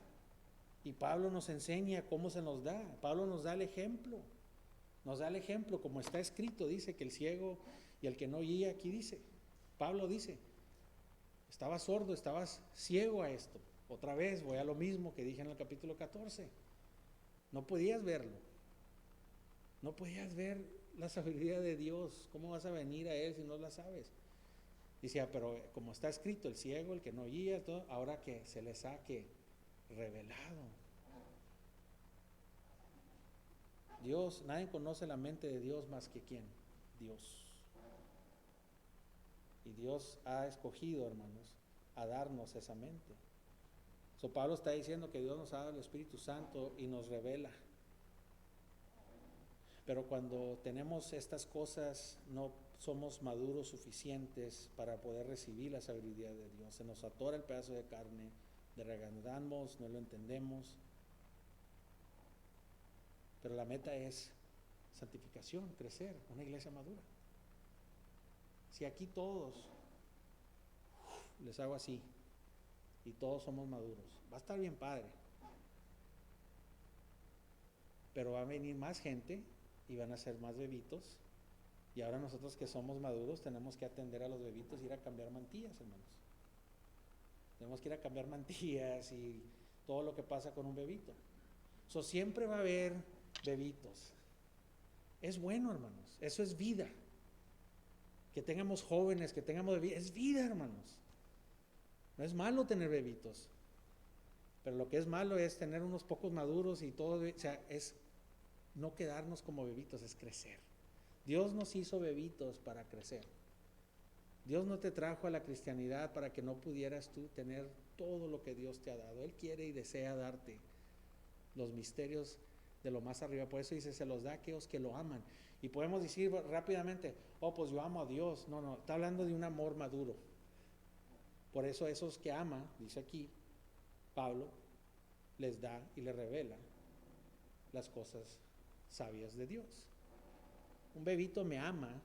Y Pablo nos enseña cómo se nos da. Pablo nos da el ejemplo. Nos da el ejemplo, como está escrito, dice que el ciego y el que no oía, aquí dice, Pablo dice, estabas sordo, estabas ciego a esto. Otra vez voy a lo mismo que dije en el capítulo 14. No podías verlo. No podías ver la sabiduría de Dios. ¿Cómo vas a venir a Él si no la sabes? Dice, pero como está escrito, el ciego, el que no oía, todo, ahora que se les ha revelado. Dios, nadie conoce la mente de Dios más que ¿quién? Dios. Y Dios ha escogido, hermanos, a darnos esa mente. So, Pablo está diciendo que Dios nos ha dado el Espíritu Santo y nos revela. Pero cuando tenemos estas cosas, no somos maduros suficientes para poder recibir la sabiduría de Dios. Se nos atora el pedazo de carne, derragandamos, no lo entendemos. Pero la meta es santificación, crecer, una iglesia madura. Si aquí todos les hago así y todos somos maduros, va a estar bien padre. Pero va a venir más gente y van a ser más bebitos. Y ahora nosotros que somos maduros tenemos que atender a los bebitos y ir a cambiar mantillas, hermanos. Tenemos que ir a cambiar mantillas y todo lo que pasa con un bebito. Siempre va a haber bebitos. Es bueno, hermanos. Eso es vida. Que tengamos jóvenes, que tengamos bebitos. Es vida, hermanos. No es malo tener bebitos. Pero lo que es malo es tener unos pocos maduros y todo. O sea, es no quedarnos como bebitos, es crecer. Dios nos hizo bebitos para crecer. Dios no te trajo a la cristianidad para que no pudieras tú tener todo lo que Dios te ha dado. Él quiere y desea darte los misterios de lo más arriba. Por eso dice, se los da a aquellos que lo aman. Y podemos decir rápidamente, pues yo amo a Dios. No, está hablando de un amor maduro. Por eso esos que ama, dice aquí Pablo, les da y les revela las cosas sabias de Dios. Un bebito me ama,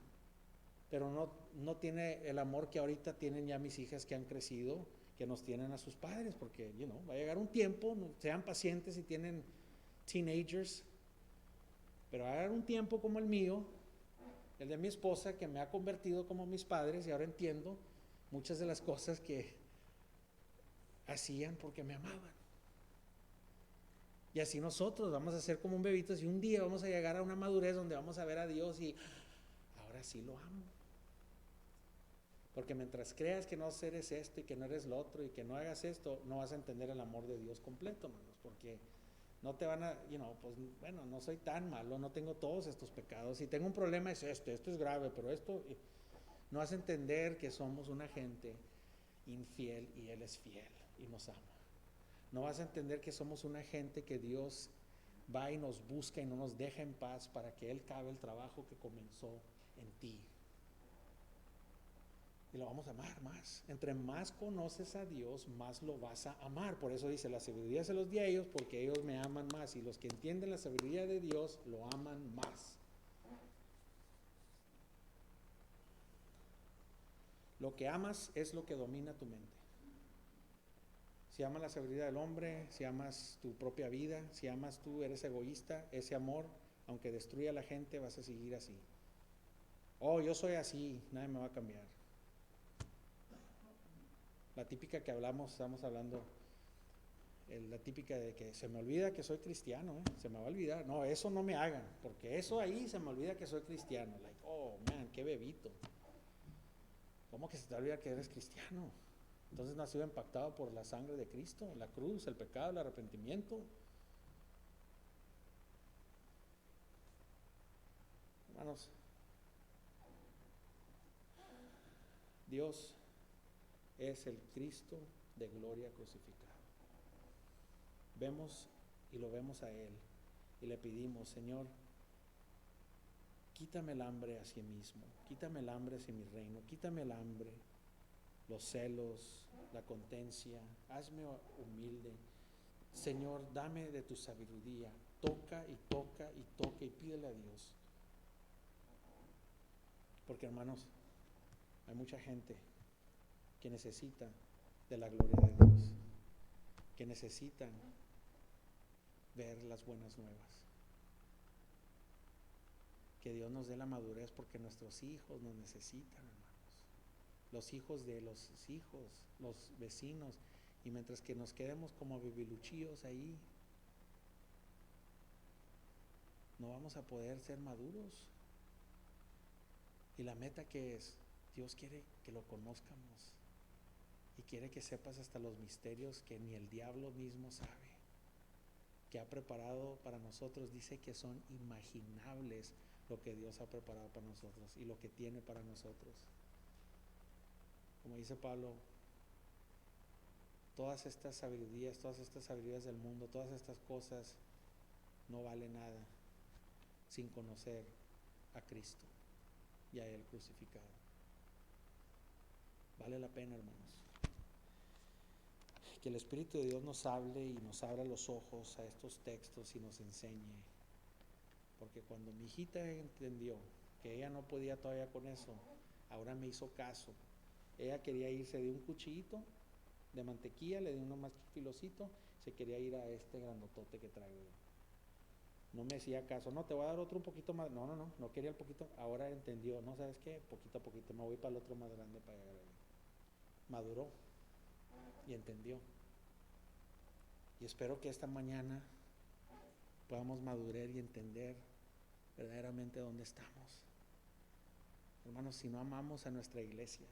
pero no tiene el amor que ahorita tienen ya mis hijas que han crecido, que nos tienen a sus padres, porque va a llegar un tiempo, sean pacientes si tienen teenagers, pero va a llegar un tiempo como el mío, el de mi esposa, que me ha convertido como mis padres, y ahora entiendo muchas de las cosas que hacían porque me amaban. Y así nosotros vamos a ser como un bebito, y un día vamos a llegar a una madurez donde vamos a ver a Dios y ahora sí lo amo. Porque mientras creas que no eres esto y que no eres lo otro y que no hagas esto, no vas a entender el amor de Dios completo, hermanos, porque no te van a, pues bueno, no soy tan malo, no tengo todos estos pecados, si tengo un problema es esto es grave, pero esto, no vas a entender que somos una gente infiel y Él es fiel y nos ama. No vas a entender que somos una gente que Dios va y nos busca y no nos deja en paz para que Él acabe el trabajo que comenzó en ti. Y lo vamos a amar más. Entre más conoces a Dios, más lo vas a amar. Por eso dice, la sabiduría se los di a ellos porque ellos me aman más. Y los que entienden la sabiduría de Dios, lo aman más. Lo que amas es lo que domina tu mente. Si amas la sabiduría del hombre, si amas tu propia vida, si amas tú, eres egoísta, ese amor, aunque destruya a la gente, vas a seguir así. Yo soy así, nadie me va a cambiar. La típica que estamos hablando, la típica de que se me olvida que soy cristiano, se me va a olvidar. No, eso no me hagan, porque eso ahí se me olvida que soy cristiano. Man, qué bebito. ¿Cómo que se te olvida que eres cristiano? Entonces no has sido impactado por la sangre de Cristo, la cruz, el pecado, el arrepentimiento. Hermanos, Dios es el Cristo de gloria crucificado. Vemos y lo vemos a Él y le pedimos, Señor, quítame el hambre hacia mí mismo, quítame el hambre hacia mi reino, quítame el hambre, los celos, la contencia, hazme humilde. Señor, dame de tu sabiduría, toca y toca y toca y pídele a Dios. Porque hermanos, hay mucha gente que necesita de la gloria de Dios, que necesitan ver las buenas nuevas. Que Dios nos dé la madurez porque nuestros hijos nos necesitan, hermanos. Los hijos de los hijos, los vecinos, y mientras que nos quedemos como bebiluchillos ahí, no vamos a poder ser maduros. Y la meta que es, Dios quiere que lo conozcamos y quiere que sepas hasta los misterios que ni el diablo mismo sabe, que ha preparado para nosotros. Dice que son imaginables lo que Dios ha preparado para nosotros y lo que tiene para nosotros. Como dice Pablo, todas estas sabidurías del mundo, todas estas cosas no valen nada sin conocer a Cristo y a Él crucificado. Vale la pena, hermanos, que el Espíritu de Dios nos hable y nos abra los ojos a estos textos y nos enseñe. Porque cuando mi hijita entendió que ella no podía todavía con eso, ahora me hizo caso. Ella quería irse de un cuchillito de mantequilla, le di uno más filosito, se quería ir a este grandotote que traigo yo. No me hacía caso, no, te voy a dar otro un poquito más, no quería el poquito, ahora entendió, no, ¿sabes qué? Poquito a poquito, me voy para el otro más grande para llegar ahí. Maduró y entendió. Y espero que esta mañana podamos madurar y entender verdaderamente dónde estamos. Hermanos, si no amamos a nuestra iglesia,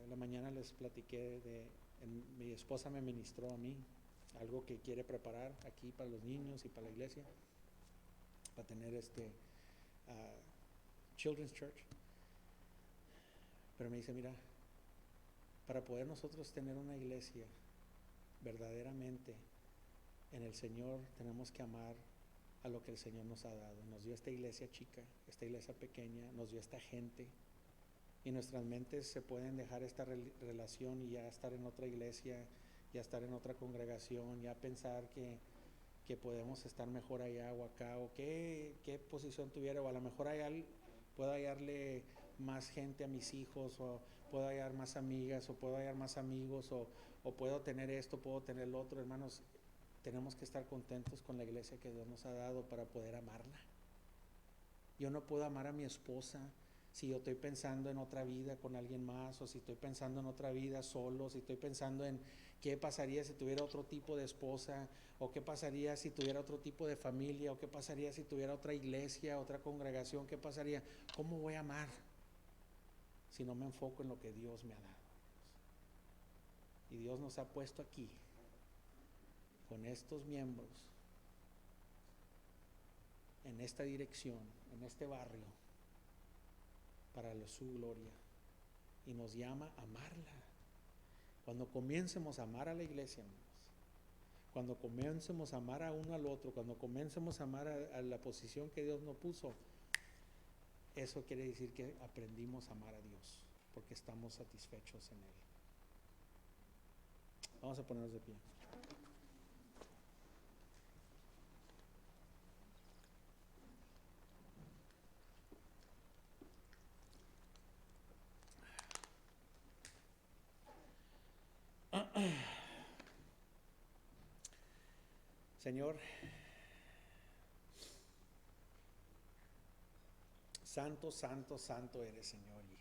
la mañana les platiqué mi esposa me ministró a mí algo que quiere preparar aquí para los niños y para la iglesia, para tener Children's Church. Pero me dice, mira, para poder nosotros tener una iglesia verdaderamente en el Señor, tenemos que amar a lo que el Señor nos ha dado. Nos dio esta iglesia chica, esta iglesia pequeña, nos dio esta gente, y nuestras mentes se pueden dejar esta relación y ya estar en otra iglesia, ya estar en otra congregación, ya pensar que podemos estar mejor allá o acá, o qué posición tuviera, o a lo mejor puedo hallarle más gente a mis hijos, o puedo hallar más amigas, o puedo hallar más amigos, o puedo tener esto, puedo tener lo otro. Hermanos, tenemos que estar contentos con la iglesia que Dios nos ha dado para poder amarla. Yo no puedo amar a mi esposa si yo estoy pensando en otra vida con alguien más, o si estoy pensando en otra vida solo, si estoy pensando en qué pasaría si tuviera otro tipo de esposa, o qué pasaría si tuviera otro tipo de familia, o qué pasaría si tuviera otra iglesia, otra congregación, qué pasaría. ¿Cómo voy a amar si no me enfoco en lo que Dios me ha dado? Y Dios nos ha puesto aquí con estos miembros en esta dirección, en este barrio, para su gloria, y nos llama a amarla. Cuando comiencemos a amar a la iglesia, hermanos, cuando comencemos a amar a uno al otro, cuando comencemos a amar a la posición que Dios nos puso, eso quiere decir que aprendimos a amar a Dios, porque estamos satisfechos en Él. Vamos a ponernos de pie. Señor, santo, santo, santo eres, Señor. Y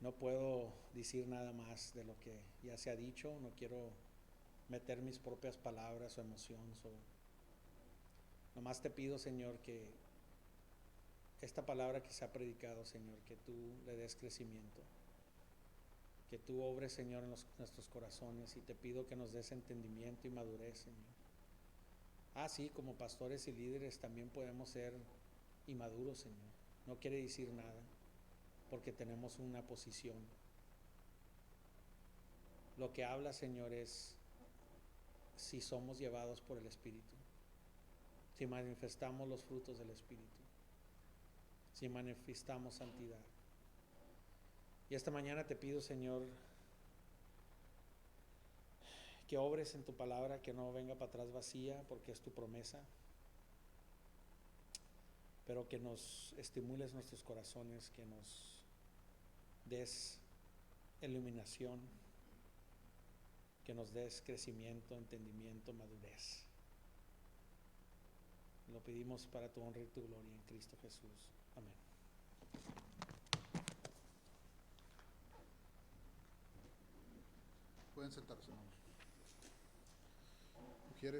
no puedo decir nada más de lo que ya se ha dicho. No quiero meter mis propias palabras o emociones. Nomás te pido, Señor, que esta palabra que se ha predicado, Señor, que tú le des crecimiento, que tú obres, Señor, en nuestros corazones, y te pido que nos des entendimiento y madurez, Señor. Sí, como pastores y líderes también podemos ser inmaduros, Señor. No quiere decir nada, porque tenemos una posición. Lo que habla, Señor, es si somos llevados por el Espíritu, si manifestamos los frutos del Espíritu, si manifestamos santidad. Y esta mañana te pido, Señor, que obres en tu palabra, que no venga para atrás vacía, porque es tu promesa, pero que nos estimules nuestros corazones, que nos des iluminación, que nos des crecimiento, entendimiento, madurez. Lo pedimos para tu honra y tu gloria en Cristo Jesús. Amén. Pueden sentarse, hermanos.